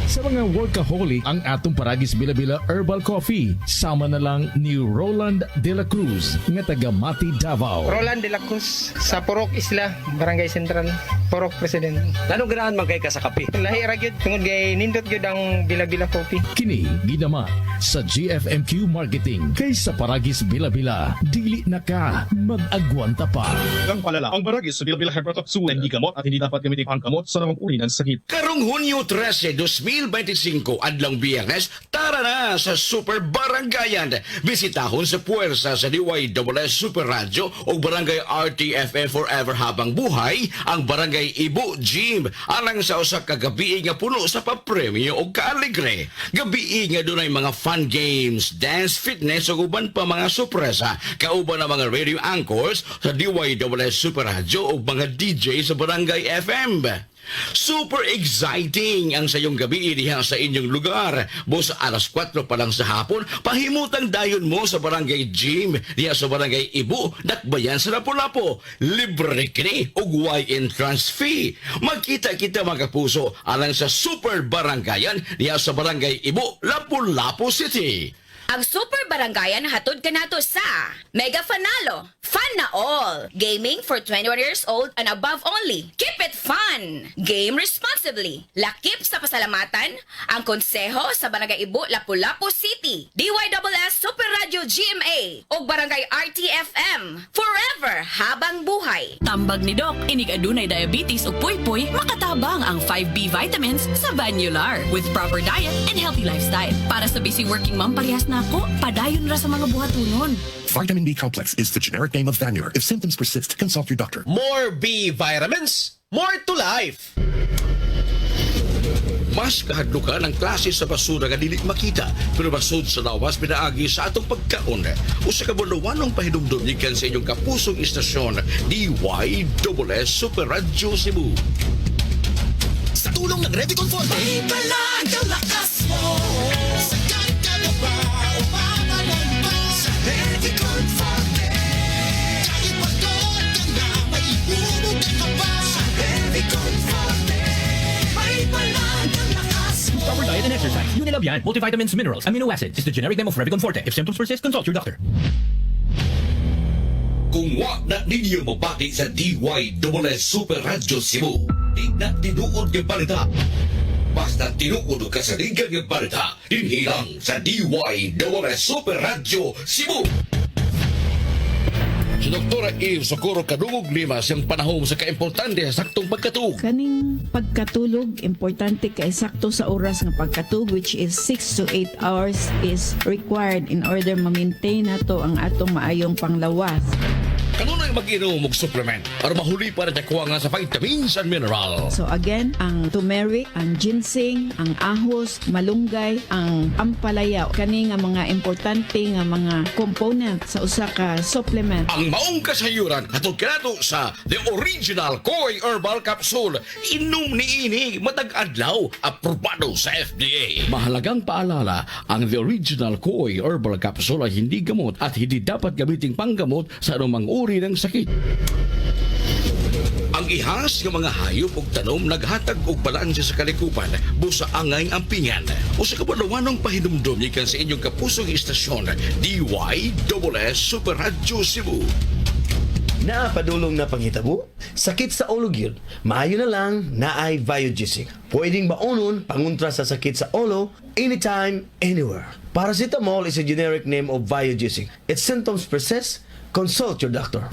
Sa mga workaholic, ang atong Paragis Bila-Bila Herbal Coffee. Sama na lang ni Roland De La Cruz, nga taga Mati, Davao. Roland De La Cruz, sa Purok Isla, Barangay Central, Purok President. Anong ganahan man kay ka sa kape? Lahi ra gyud tungod kay nindot gyud ang Bila-Bila Coffee. Kini gidama sa GFMQ Marketing. Kay sa Paragis Bila-Bila, dili na ka mag-agwanta pa. Ang palala, ang Paragis Bila-Bila Herbal Capsule hindi gamot at hindi dapat gamitin panggamot sa namang uri ng sakit. Karong Hunyo 13, 2025, adlang Biyernes, tara na sa Super Barangayan. Bisitahon sa puwersa sa DYSS Super Radio o Barangay RTFM Forever habang buhay ang Barangay Ibu Gym. Alang sa usa ka gabi nga puno sa papremyo o kaaligre. Gabi nga dunay mga fun games, dance, fitness o uban pa mga sorpresa. Kauban ang mga radio anchors sa DYSS Super Radio o mga DJ sa Barangay FM. Super exciting ang sayong gabi diha sa inyong lugar. Bus alas 4 pa lang sa hapon, pahimutang dayon mo sa barangay Gym diha sa barangay Ibu, Dakbayan sa Lapu-Lapu. Libre kini ug way entrance fee. Magkita-kita mga kapuso alang sa Super Barangayan diha sa barangay Ibu, Lapu-Lapu City. Ang Super Barangayan hatod kanato sa Mega Fanalo, Fun na All, Gaming for 21 years old and above only. Keep it fun! Game responsibly. Lakip sa pasalamatan, ang konseho sa Barangay Ibu, Lapu-Lapu City. DYSS Super Radio GMA o Barangay RTFM. Forever habang buhay. Tambag ni Doc, inig adunay diabetes o puy-puy, makatabang ang 5B vitamins sa Vanular with proper diet and healthy lifestyle. Para sa busy working mom, parehas na ako, padayon ra sa mga buhatunon. Vitamin B complex is the generic name of Vanular. If symptoms persist, consult your doctor. More B vitamins, more to life. Mas kahadlukan ang klase sa basura nga dili makita pero basod sa lawas pinaagi sa atong pagkaon. Usa ka bulawanong pahinumdum gikan sa inyong kapusong istasyon DYSS Super Radio Cebu. Sa tulong ng Revicon Forte, ipalag ang lakas mo. Sagat ka na ba o papalag ba? Sa Revicon Forte, kahit pagod ka na, may inunog ka ba? Sa Revicon Forte, may palag ang lakas mo. Proper diet and exercise. Unilabian, multivitamins, minerals, amino acids is the generic name of Revicon Forte. If symptoms persist, consult your doctor. Kung wa na ninyo mabati sa DYSS Super Radio Cebu, di na tinuod yung balita. Basta tinuod ka sa ligang yung balita, dinhilang sa DYSS Super Radio Cebu. Si Dr. Eve Socorro kadungog lima siyang panahon sa kaimportante sa saktong pagkatug. Kaning pagkatulog, importante kay sakto sa oras ng pagkatug, which is 6 to 8 hours is required in order ma-maintain nato ang atong maayong panglawas. Kanunay mag-inom og supplement para mahuli para nakuha nga sa vitamins and mineral. So again, ang turmeric, ang ginseng, ang ahos, malunggay, ang ampalaya, kani nga mga importante nga mga component sa usa ka supplement. Ang maong kasayuran atong kanato sa The Original Koi Herbal Capsule. Inom ni ini matag adlaw, aprobado sa FDA. Mahalagang paalala, ang The Original Koi Herbal Capsule ay hindi gamot at hindi dapat gamiting panggamot sa anumang uri ng sakit. Ang ihas ng mga hayop ug tanom naghatag og balanse sa kalikupan busa angay ang pingan. O sa kabalawanong pahinumdum gikan sa inyong kapusong istasyon DYSS Super Radio Cebu. Naapadulong na panghitabo, sakit sa ulo gyud, maayo na lang naay Biogesic. Pwedeng baunon panguntra sa sakit sa ulo anytime, anywhere. Paracetamol is a generic name of Biogesic. Its symptoms persist, consult your doctor.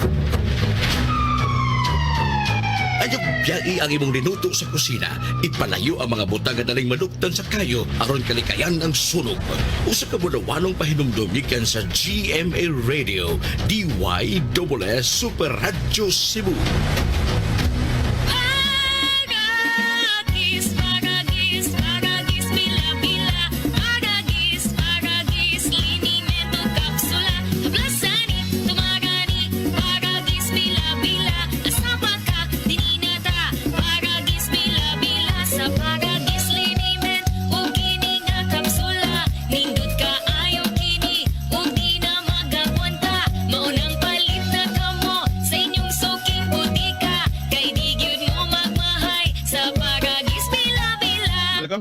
Ayok biyai ang imong linuto sa kusina. Ipalayo ang mga butang nga daling maluktan sa kayo aron kalikayan ang sunog. Usa ka budawanong pahinumdum gikan sa GMA Radio DYSS Super Radio Cebu.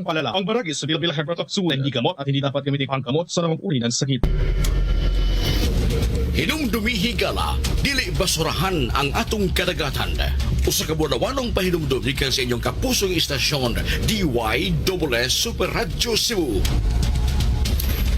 Palala. Ang baragis sa bilbilang herbatoxul hindi gamot at hindi dapat gamitin panggamot sa namang uri ng sakit. Hinumdumihi gala, dili basurahan ang atong kadagatan. Usa ka budawanong pahinumdum gikan sa inyong kapusong istasyon DYSS Super Radio Cebu.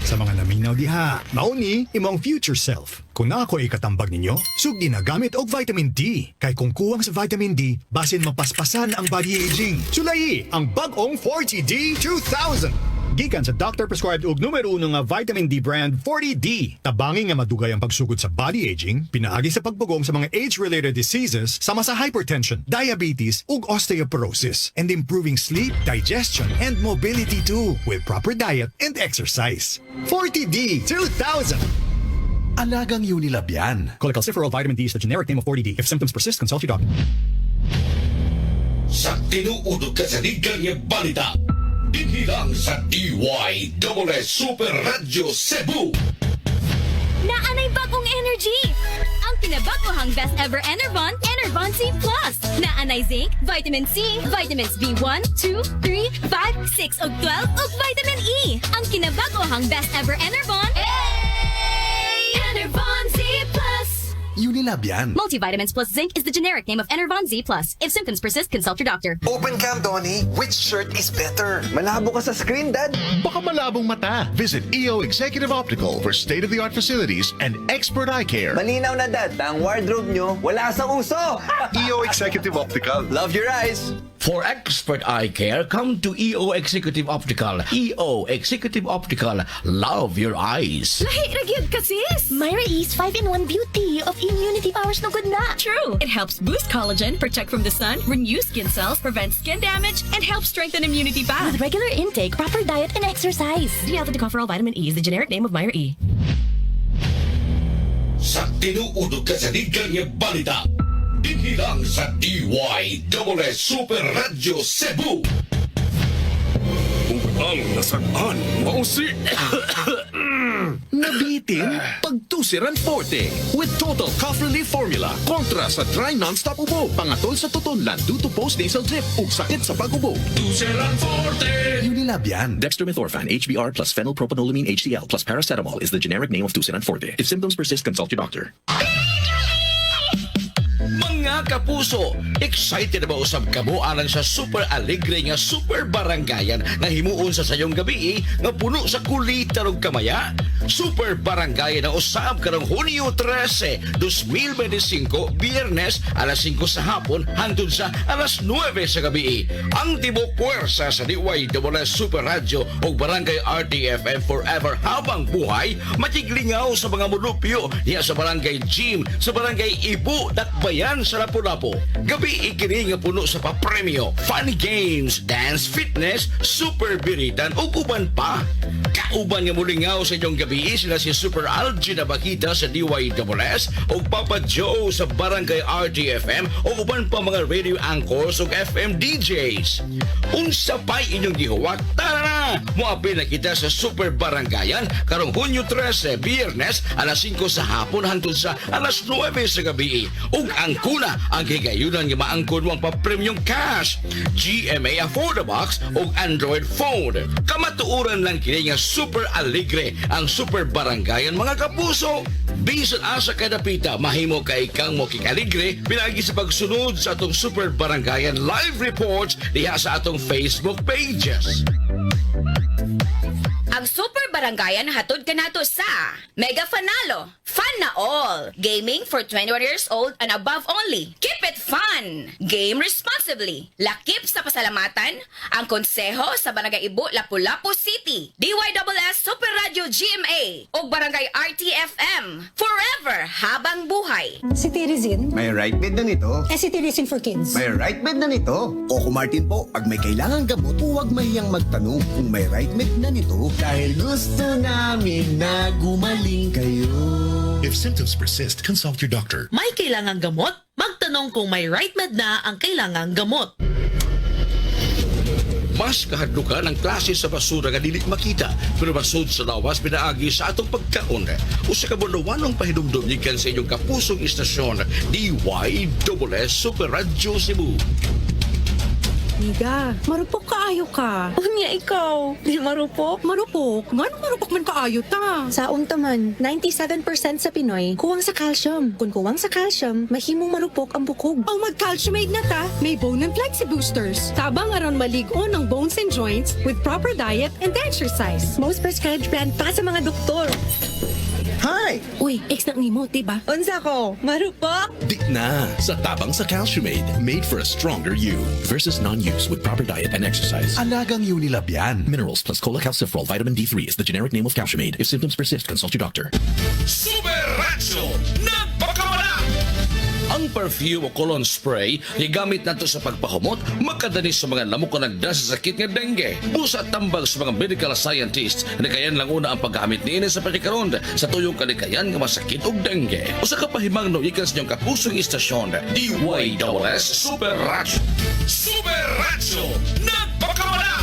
Sa mga naminaw diha, mauni imong future self. Kung ako ay katambag ninyo, sugdi na gamit og vitamin D. Kay kung kuwang sa vitamin D, basin mapaspasan ang body aging. Sulayi ang bag-ong 40D 2000. Gikan sa doctor-prescribed og numero 1 nga vitamin D brand 40D. Tabangi nga madugay ang pagsugod sa body aging, pinaagi sa pagbugong sa mga age-related diseases sama sa hypertension, diabetes ug osteoporosis, and improving sleep, digestion, and mobility too with proper diet and exercise. 40D 2000. Alagang Unilab yan. Cholecalciferol vitamin D is the generic name of 40D. If symptoms persist, consult your doctor. Sa tinuudog ka sa ligang niya balita. Dinhilang sa DYSS Super Radio Cebu. Naanay bagong energy! Ang kinabagohang best ever Enervon, Enervon C+. Naanay zinc, vitamin C, vitamins B1, 2, 3, 5, 6 ug 12 ug vitamin E. Ang kinabagohang best ever Enervon, Enervon C+. Unilab yan. Multivitamins plus zinc is the generic name of Enervon Z+. If symptoms persist, consult your doctor. Open cam, Donnie. Which shirt is better? Malabo ka sa screen, Dad. Baka malabong mata. Visit EO Executive Optical for state-of-the-art facilities and expert eye care. Malinaw na, Dad. Ang wardrobe nyo, wala sa uso. EO Executive Optical. Love your eyes. For expert eye care, come to EO Executive Optical. EO Executive Optical. Love your eyes. Lahi ra gyud ka, sis. Myra E's 5-in-1 beauty of immunity powers no good na. True. It helps boost collagen, protect from the sun, renew skin cells, prevent skin damage, and help strengthen immunity back. With regular intake, proper diet, and exercise. D-alpha-tocopherol vitamin E is the generic name of Myra E. Sa tinuudog ka sa ligang niya balita. Dinhilang sa DYSS Super Radio Cebu. Ang nasagaan mo si... Nabitin pagtusiran forte with Total Cough Relief Formula kontra sa dry non-stop ubo, pangatol sa tutunlan due to post-nasal drip ug sakit sa pag-ubo. Tusiran forte. Unilab yan. Dextromethorphan HBr plus phenylpropanolamine HCl plus paracetamol is the generic name of Tusiran Forte. If symptoms persist, consult your doctor. Mga kapuso, excited na ba usab kamo alang sa super alegre nga super barangayan nga himuon sa sayong gabi nga puno sa kulita ug kamaya? Super barangayan na usab karong Hunyo 13, 2025, Biyernes alas 5 sa hapon hangtod sa alas 9 sa gabi. Ang tibok puwersa sa DYSS Super Radio ug Barangay RTFM Forever habang buhay matiglingaw sa mga mulupyo niya sa Barangay Gym, sa Barangay Ibu, Dakbayan sa Lapu-Lapu. Gabi ikini nga puno sa papremyo, fun games, dance, fitness, super biritan ug uban pa. Kauban nga mulingaw sa inyong gabi sila si Super Algie na Bakita sa DYSS ug Papa Joe sa Barangay RTFM ug uban pa mga radio anchors ug FM DJs. Unsa pa'y inyong gihuwat? Tara! Moapil na kita sa Super Barangayan karong Hunyo 13, Biyernes alas 5 sa hapon hangtod sa alas 9 sa gabi. Ug ang kuna ang higayunan nga maangkon mo ang pa-premium cash, GMA Affordabox ug Android phone. Kamatuoran lang kini nga super alegre ang Super Barangayan mga kapuso. Bisan asa kadapita mahimo kay kang mo kikaligre pinagi sa pagsunod sa atong Super Barangayan live reports diha sa atong Facebook pages. Ang Super Barangayan hatod kanato sa Mega Fanalo, Fun na All, Gaming for 21 years old and above only. Keep it fun! Game responsibly. Lakip sa pasalamatan, ang konseho sa Barangay Ibu, Lapu-Lapu City. DYSS Super Radio GMA o Barangay RTFM. Forever habang buhay. Si Tirizin. May right bed na nito. Si Tirizin for Kids. May right bed na nito. Oco Martin po, pag may kailangang gamot, huwag mahiyang magtanong kung may right med na nito. Dahil gusto namin na gumaling kayo. If symptoms persist, consult your doctor. May kailangang gamot? Magtanong kung may right med na ang kailangang gamot. Mas kahadlukan ang klase sa basura nga dili makita pero basod sa lawas pinaagi sa atong pagkaon. Usa ka bunawanong pahinumdum gikan sa inyong kapusong istasyon DYSS Super Radio Cebu. Miga, marupok kaayo ka. Unya ikaw, di marupok? Marupok? Ngano marupok man kaayo ta? Sa untaman, 97% sa Pinoy, kuwang sa calcium. Kung kuwang sa calcium, mahimong marupok ang bukog. Ang mag-calciumate na ta, may bone and flexi boosters. Tabang aron malig-on ang bones and joints with proper diet and exercise. Most prescribed brand pa sa mga doktor. Hi! Uy, ex na nimo, diba? Unsa ko? Marupok? Di na sa tabang sa Calciumate, made for a stronger you. Versus non-use with proper diet and exercise. Alagang Unilab yan. Minerals plus cholecalciferol vitamin D3 is the generic name of Calciumate. If symptoms persist, consult your doctor. Super Radio nagpakamala! Ang perfume o cologne spray gigamit nato sa pagpahumot makadani sa mga lamok na nagdas sa sakit nga dengue. Busa tambag sa mga medical scientists na kayan lang una ang paggamit niini sa panikaron sa tuyong kalikayan nga masakit og dengue. Usa ka pahimangno ikan sa inyong kapusong istasyon DYSS Super Ratio. Super Ratio nagpakamala.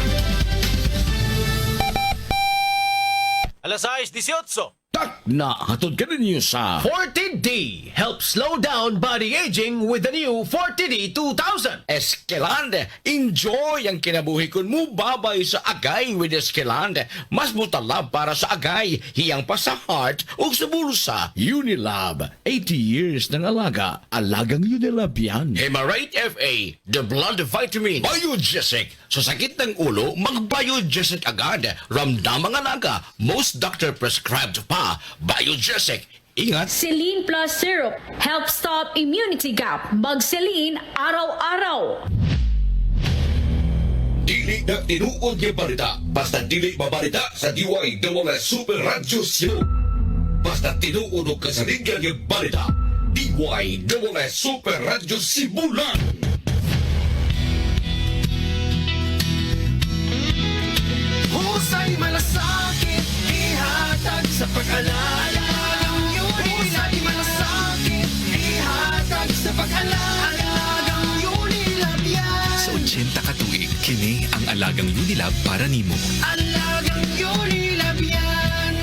Alas 6:18. Tak na hatod ka ninyo sa 40D helps slow down body aging with the new 40D 2000. Eskeland. Enjoy ang kinabuhi kun mo babay sa agay with Eskeland. Mas mutalab para sa agay, hiyang pa sa heart o sa bulsa. Unilab, 80 years ng alaga. Alagang Unilab yan. Hemarite FA, the blood vitamin. Biogesic. Sa sakit ng ulo, mag-Biogesic agad. Ramdam ang alaga. Most doctor prescribed pa. Biogesic. Ingat. Celine Plus Syrup helps stop immunity gap. Mag-Celine araw-araw. Dili na tinuod nga balita. Basta dili mabalita sa DYSS Super Radio Cebu. Basta tinuod o kasaligyan nga balita. DYSS Super Radio Cebu lang. Husay malasakit, ihatag sa pag-alala. Husay malasakit, ihatag sa pag-alala. Unilab yan. Sa 80 ka tuig, kini ang alagang Unilab para nimo. Alagang Unilab yan.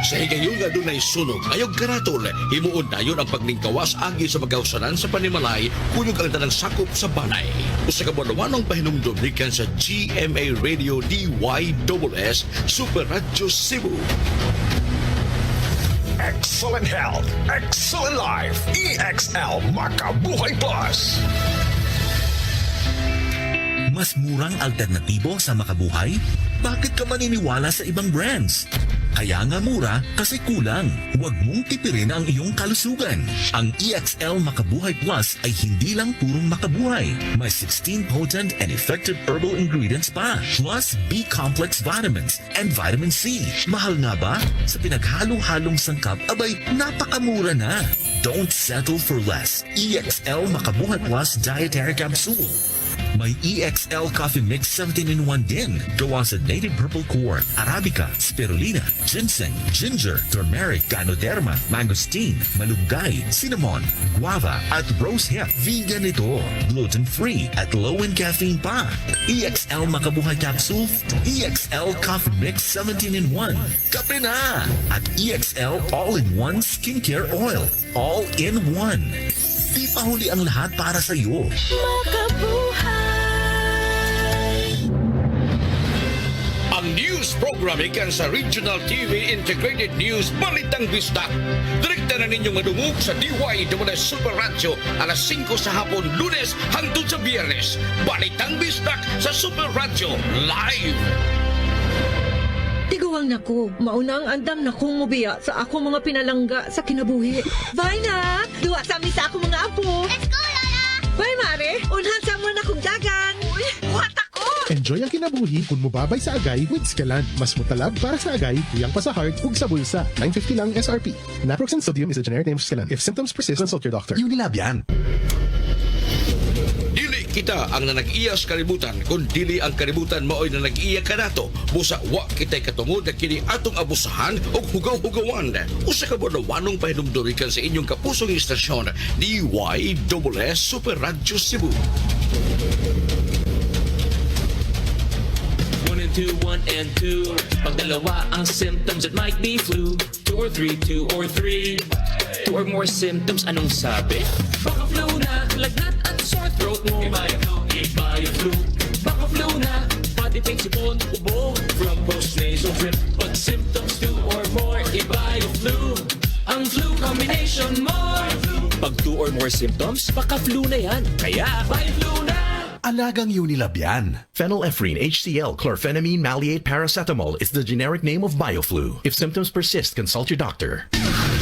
Sa higayon nga dunay sunog, ayog karatol, himuon dayon ang paglingkawas agi sa magkausanan sa panimalay, kuyog ang tanang sakop sa balay. Usa ka buwan-wanong pahinumdom gikan sa GMA Radio DYSS Super Radio Cebu. Excellent health, excellent life. EXL Makabuhay Plus. Mas murang alternatibo sa Makabuhay? Bakit ka maniniwala sa ibang brands? Kaya nga mura kasi kulang. Huwag mong tipirin ang iyong kalusugan. Ang EXL Makabuhay Plus ay hindi lang purong makabuhay. May 16 potent and effective herbal ingredients pa. Plus B-complex vitamins and vitamin C. Mahal nga ba? Sa pinaghalo-halong sangkap, abay, napakamura na. Don't settle for less. EXL Makabuhay Plus Dietary Capsule. May EXL Coffee Mix 17-in-1 din. Gawa sa native purple core, Arabica, Spirulina, Ginseng, Ginger, Turmeric, Ganoderma, Mangosteen, Malunggay, Cinnamon, Guava, at Rose Hip. Vegan ito. Gluten-free at low in caffeine pa. EXL Makabuhay Capsule, EXL Coffee Mix 17-in-1. Kape na! At EXL All-in-One Skincare Oil. All-in-One. Di pa huli ang lahat para sa iyo. Ang news program ikan sa Regional TV Integrated News Balitang Bisdak. Direkta na ninyong madungog sa DYSS Super Radio alas 5 sa hapon Lunes hangtod sa Biyernes. Balitang Bisdak sa Super Radio Live. Tiguang nako, mauna ang andam na kong mubiya sa ako mga pinalangga sa kinabuhi. Bye na! Duwa sa amin sa ako mga apo! Let's go, Lola! Bye, Mare! Unhan sa mo na kong dagan! Uy, buhat ako! Enjoy ang kinabuhi kung mubabay sa agay with Scalan. Mas mutalab para sa agay, tuyang pa sa heart, ug sa bulsa. 950 lang SRP. Naproxen sodium is a generic name of Scalan. If symptoms persist, consult your doctor. Unilab yan. Dili kita ang nanag-iya sa kalibutan, kung dili ang kalibutan mao'y nanag-iya ka nato. Busa wa kita'y katungod na kini atong abusahan o hugaw-hugawan. Usa ka buwan-wanong pahinumdurikan sa inyong kapusong istasyon, DYSS Super Radio Cebu. 1 and 2, 1 and 2. Pag dalawa ang symptoms, it might be flu. 2 or 3, 2 or 3. 2 or more symptoms, anong sabi? Baka flu na, lagnat at sore throat mo. Iba yung flu. Baka flu na, body pain, sipon, ubo. From post-nasal drip. Pag symptoms 2 or more, iba yung flu. Ang flu combination mo. Pag 2 or more symptoms, baka flu na yan. Kaya, by flu na. Alagang Unilab yan. Phenylephrine, HCl, chlorphenamine, maleate, paracetamol is the generic name of BioFlu. If symptoms persist, consult your doctor.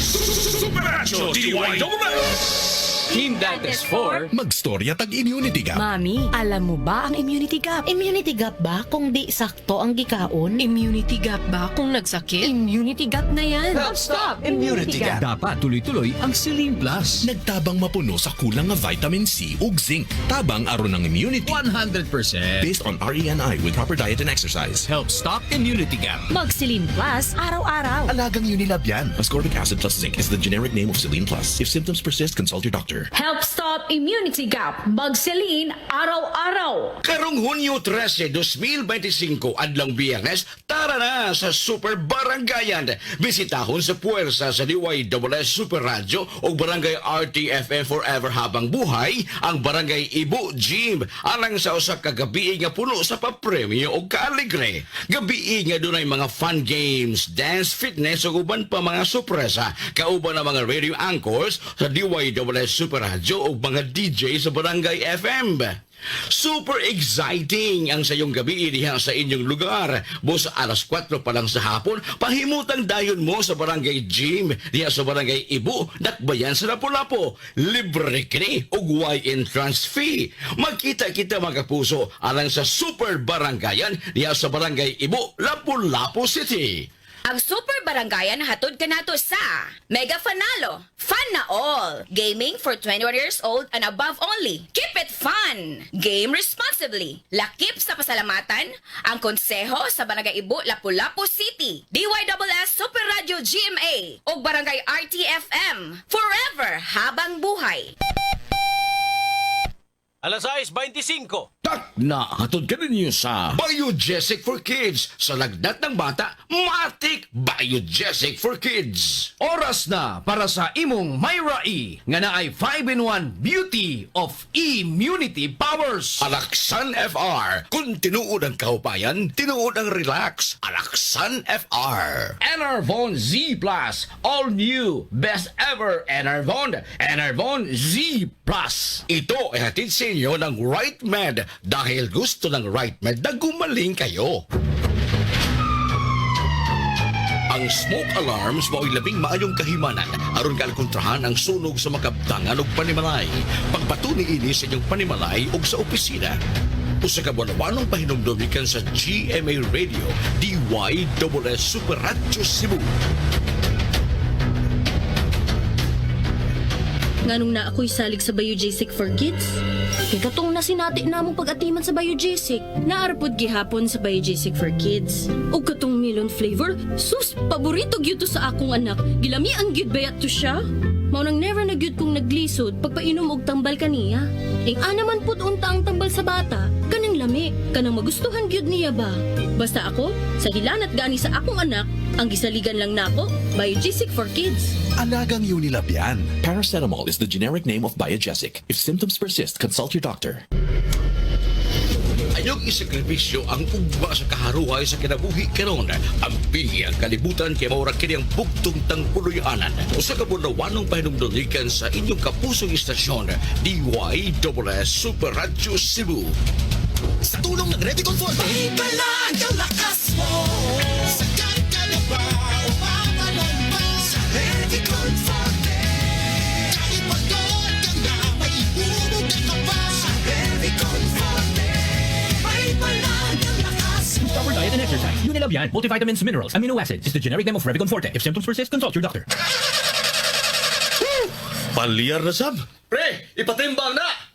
Super Radio DYSS Team That is for... Magstorya tag Immunity Gap. Mami, alam mo ba ang immunity gap? Immunity gap ba kung di sakto ang gikaon? Immunity gap ba kung nagsakit? Immunity gap na yan. Help stop immunity gap. Dapat tuloy-tuloy ang Celine Plus. Nagtabang mapuno sa kulang nga vitamin C ug zinc. Tabang aron ng immunity. 100%. Based on RENI with proper diet and exercise. Help stop immunity gap. Mag-Celine Plus araw-araw. Alagang Unilab yan. Ascorbic acid plus zinc is the generic name of Celine Plus. If symptoms persist, consult your doctor. Help stop immunity gap. Mag-Celine araw-araw. Karong Hunyo 13, 2025, adlang Biyernes, tara na sa Super Barangayan. Bisitahon sa puwersa sa DYWS Super Radio o Barangay RTFM Forever Habang Buhay ang Barangay Ibu Gym. Alang sa usa ka gabi nga puno sa papremyo o kaaligre. Gabi nga dunay mga fun games, dance, fitness o uban pa mga sorpresa. Kauban ang mga radio anchors sa DYWS Super Radio o mga DJ sa Barangay FM. Super exciting ang sayong gabi diha sa inyong lugar. Bus alas 4 pa lang sa hapon, pahimutang dayon mo sa Barangay Gym diha sa Barangay Ibu, Dakbayan sa Lapu-Lapu. Libre kini ug way entrance fee. Magkita-kita mga kapuso alang sa Super Barangayan diha sa Barangay Ibu, Lapu-Lapu City. Ang Super Barangayan hatod kanato sa Mega Fanalo, Fun na All, Gaming for 21 years old and above only. Keep it fun! Game responsibly. Lakip sa pasalamatan, ang konseho sa Barangay Ibu, Lapu-Lapu City. DYWS Super Radio GMA o Barangay RTFM. Forever habang buhay. Alas 6:25. Tak na hatod ka ninyo sa Biogesic for Kids. Sa lagnat ng bata, matik Biogesic for Kids. Oras na para sa imong Myra E nga naay 5-in-1 Beauty of Immunity Powers. Alaksan FR. Kung tinuod ang kahupayan, tinuod ang relax. Alaksan FR. Enervon Z Plus, all new, best ever Enervon. Enervon Z Plus. Ito ay hatid sa inyo ng Right Med dahil gusto ng Right Med na gumaling kayo. Ang smoke alarms mo'y labing maayong kahimanan aron kalkontrahan ang sunog sa makabtangan ug panimalay. Pagpatuni ini sa inyong panimalay ug sa opisina. Usa ka buwan-buwanong pahinumdumikan sa GMA Radio, DYWS Super Radio Cebu. Nganong na ako'y salig sa Biogesic for Kids? Ikatong na sinati namong pag-atiman sa Biogesic. Naarapod gihapon sa Biogesic for Kids. O katong melon flavor, sus, paborito gyud to sa akong anak. Gilami ang gyud bayat to siya. Mao nang never na gyud kong naglisod pagpainom og tambal kaniya. Ing anaman pud unta ang tambal sa bata, kanang lami, kanang magustuhan gyud niya ba. Basta ako, sa hilanat gani sa akong anak, ang gisaligan lang nako, Biogesic for Kids. Alagang Unilab yan. Paracetamol is the generic name of Biogesic. If symptoms persist, consult your doctor. Ayog isakripisyo ang ugma sa kaharuhay sa kinabuhi karon. Ang pingi ang kalibutan kay maura kini ang bugtong tang puluyanan. Usa ka bunawanong pahinumdunikan sa inyong kapusong istasyon, DYWS Super Radio Cebu. Sa tulong ng Revicon Forte, may balag ang lakas mo. Sagat ka na ba o papalag ba sa Revicon Forte? Kahit pagod ka na, may ihulog ka pa sa Revicon Forte. May balag ang lakas mo. Proper diet and exercise. Unilab yan. Multivitamins, minerals, amino acids is the generic name of Revicon Forte. If symptoms persist, consult your doctor. Palyar na sab. Pre, ipatimbang na!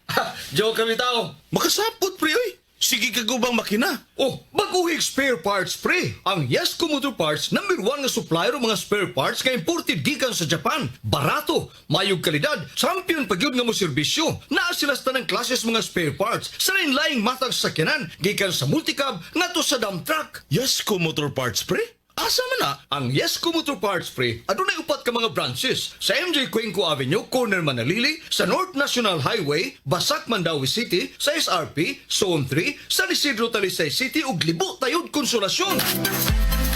Joke kami tao. Makasapot pre oy. Sige ka gubang makina. Oh, baguhig spare parts, pre. Ang Yesco Motor Parts, #1 nga supplier ng mga spare parts nga imported gikan sa Japan. Barato, mayog kalidad, champion pagyud nga mo serbisyo. Naa sila sa tanang klases mga spare parts sa lain-laing matag sakyanan, gikan sa multicab ngadto sa dump truck. Yesco Motor Parts pre? Asa man na? Ang Yesco Motor Parts, pre, adunay upat ka mga branches sa MJ Cuenco Avenue, corner Manalili, sa North National Highway, Basak, Mandawi City, sa SRP, Zone 3, San Isidro, Talisay City, ug Libo, Tayod, Konsolasyon.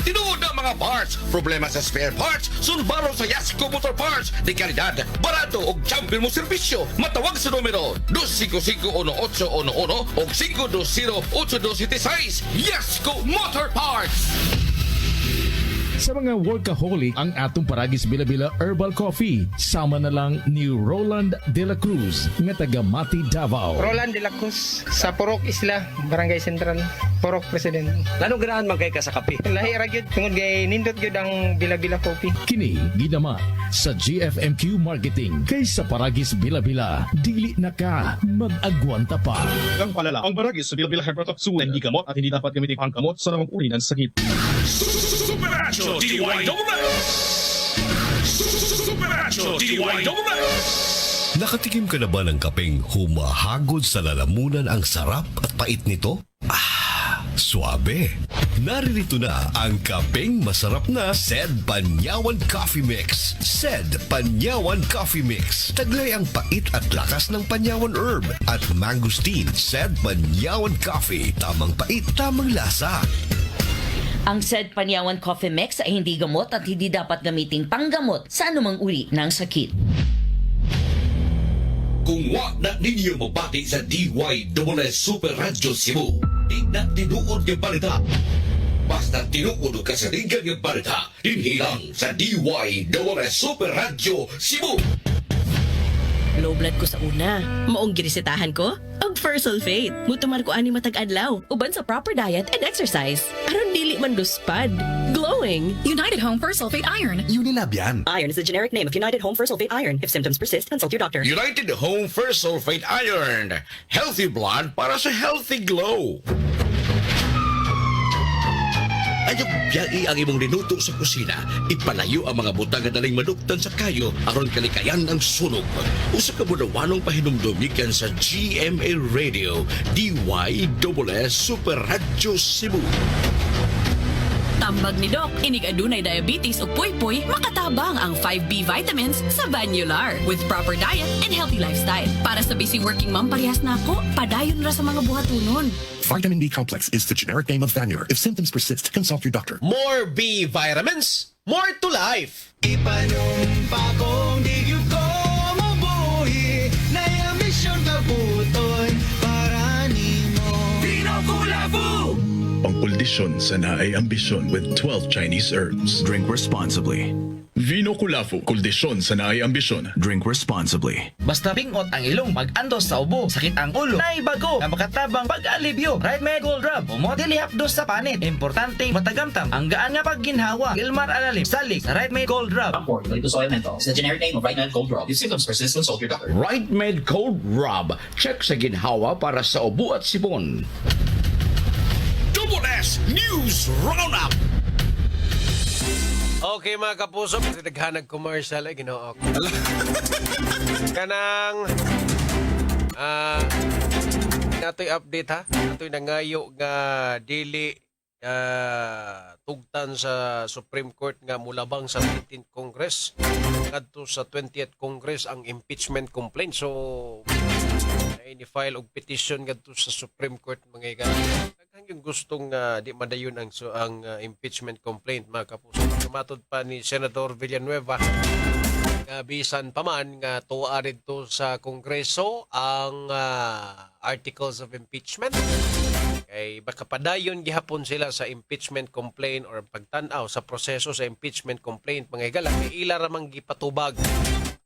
Tinuod na mga parts. Problema sa spare parts, sulbaro sa Yesco Motor Parts. Di kalidad, barato ug champion mo serbisyo. Matawag sa numero 255-1811 o 520-8276. Yesco Motor Parts. Sa mga workaholic ang atong Paragis Bila-Bila Herbal Coffee. Sama na lang ni Roland De La Cruz nga taga Mati, Davao. Roland De La Cruz sa Purok Isla, Barangay Central, Purok President. Anong ganahan man kay ka sa kape? Lahi ra gyud tungod kay nindot gyud ang Bila-Bila Coffee. Kini gidama sa GFMQ Marketing kay sa Paragis Bila-Bila. Dili na ka mag-agwanta pa. Ang palala, ang Paragis Bila-Bila Herbal Capsule hindi gamot at hindi dapat gamitin ang gamot sa namang uri ng sakit. Supernatural DIWS! Supernatural DIWS! Nakatikim ka na ba ng kapeng humahagod sa lalamunan ang sarap at pait nito? Suabe! Naririto na ang kapeng masarap na Sed Panyawan Coffee Mix. Sed Panyawan Coffee Mix. Taglay ang pait at lakas ng Panyawan Herb at Mangosteen. Sed Panyawan Coffee. Tamang pait, tamang lasa. Ang Sed Panyawan Coffee Mix ay hindi gamot at hindi dapat gamiting panggamot sa anumang uri ng sakit. Kung wa na ninyo mabati sa DYWS Super Radio Cebu, di na tinuod yung balita. Basta tinuod ka sa ligang yung balita, dinhilang sa DYWS Super Radio Cebu. Low blood ko sa una. Maong ginisitahan ko? Og First Sulfate. Mutumar ko ani matag adlaw. Uban sa proper diet and exercise. Aron dili man luspad. Glowing. United Home First Sulfate Iron. Unilab yan. Iron is the generic name of United Home First Sulfate Iron. If symptoms persist, consult your doctor. United Home First Sulfate Iron. Healthy blood para sa healthy glow. Ayok biyai ang imong linuto sa kusina. Ipalayo ang mga butang nga daling maduktan sa kayo aron kalikayan ang sunog. Usa ka budawanong pahinumdum gikan sa GMA Radio, DYWS Super Radio Cebu. Tambag ni Doc, inig adunay diabetes o puy-puy, makatabang ang 5B vitamins sa Vanular with proper diet and healthy lifestyle. Para sa busy working mom parehas na ako, padayon ra sa mga buhatunon. Vitamin B complex is the generic name of Vanular. If symptoms persist, consult your doctor. More B vitamins, more to life. Ipanumpa kong di gyud ko mabuhi na ambisyon kabuton para nimo. Vinokulavu! Ang kondisyon sa naay ambisyon with 12 Chinese herbs. Drink responsibly. Vino Kulafu, kondisyon sa naay ambisyon. Drink responsibly. Basta bingot ang ilong, mag-andos sa ubo, sakit ang ulo, naibago, na makatabang pag-alibyo. Right Med Gold Rub, umot dili hapdos sa panit. Importante matagamtam, ang gaan nga pagginhawa. Ilmar alalim, salig sa Right Med Gold Rub. Soil menthol is the generic name of Right Med Cold Rub. If symptoms persist, consult your doctor. Right Med Cold Rub. Check sa ginhawa para sa ubo at sipon. Double S News Roundup. Okay mga kapuso, naghanag commercial ay ginoo ako. Kanang natoy update ha. Natoy nangayo nga dili tugtan sa Supreme Court nga mulabang sa 15th Congress kadto sa 20th Congress ang impeachment complaint. So ni-file og petition kadto sa Supreme Court mga igan. Yung gustong di madayon ang impeachment complaint mga kapuso. Tumatod pa ni Senator Villanueva bisan pa man nga tuwa dito sa Kongreso ang articles of impeachment. Kay baka padayon gihapon sila sa impeachment complaint or pagtan-aw sa proseso sa impeachment complaint mga igala. Kay ila ramang gipatubag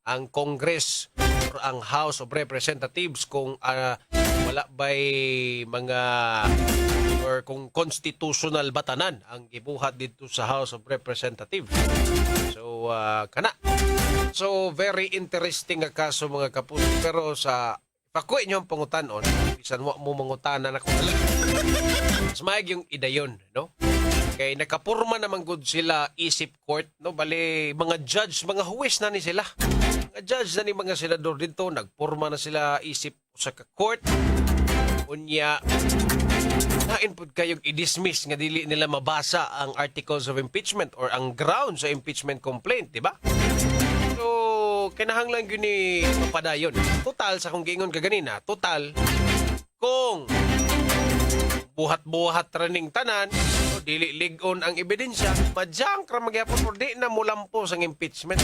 ang Congress or ang House of Representatives kung wala ba'y mga or kung constitutional batanan ang gibuhat dito sa House of Representatives. So, kana. So, very interesting nga kaso mga kapuso. Pero sa pakuwi nyo ang pangutanon, bisan mo mangutanan ako na lang. Mas maayag yung idayon, no? Kaya nakapurma naman good sila isip court, no? Bali, mga judge, mga huwes na ni sila. Mga judge na ni mga senador dito, nagpurma na sila isip sa court. Unya, nain po kayong i-dismiss nga dili nila mabasa ang articles of impeachment or ang grounds sa impeachment complaint, di ba? So, kinahanglan yun ni mapadayon. Total, sa kung gingon ka ganina, total, kung buhat-buhat raning tanan, o dili ligon ang ebidensya, madyang kramagyapon or di na mulampos ang impeachment.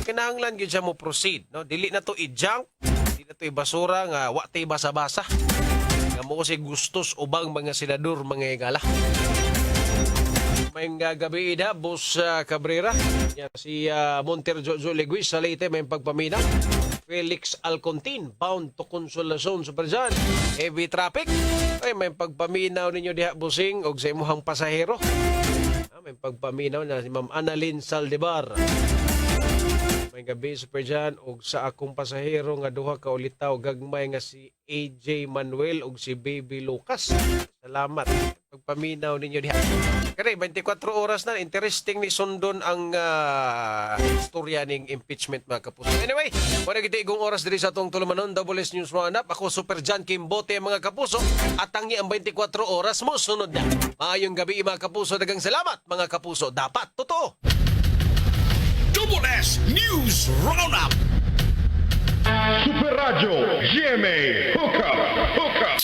Kinahanglan yun siya mo proceed. No? Dili na to i-junk, dili na to i-basura nga wate basa-basa. Nga mo kasi gustos ubang mga senador, mga igala. May gabi na, Boss Cabrera. Yan, si Monter Jojo Leguis sa Leyte, may pagpaminaw. Felix Alcontin, bound to Consolacion, Super John. Heavy traffic. Ay, may pagpaminaw ninyo diha, Busing, og sa imuhang pasahero. May pagpaminaw na si Ma'am Annalyn Saldivar. May gabi, Super John, og sa akong pasahero nga duha ka ulitaw gagmay nga si AJ Manuel og si Baby Lucas. Salamat. Pagpaminaw ninyo diha. Kaya 24 oras na, interesting ni sundon ang istorya ning impeachment, mga kapuso. Anyway, wala kita igong oras diri sa atong tulumanon, WS News Roundup. Ako Super John Kimbote, mga kapuso, at tangi ang 24 oras mo sunod na. Maayong gabi, mga kapuso, dagang salamat, mga kapuso. Dapat totoo. Double S News Roundup. Super Radio GMA Hookup.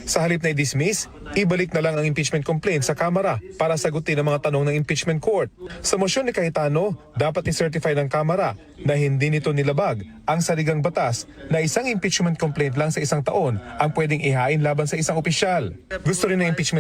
Sa halip na i-dismiss, ibalik na lang ang impeachment complaint sa Kamara para sagutin ang mga tanong ng impeachment court. Sa motion ni Cayetano, dapat i-certify ng Kamara na hindi nito nilabag ang saligang batas na isang impeachment complaint lang sa isang taon ang pwedeng ihain laban sa isang opisyal. Gusto rin ng impeachment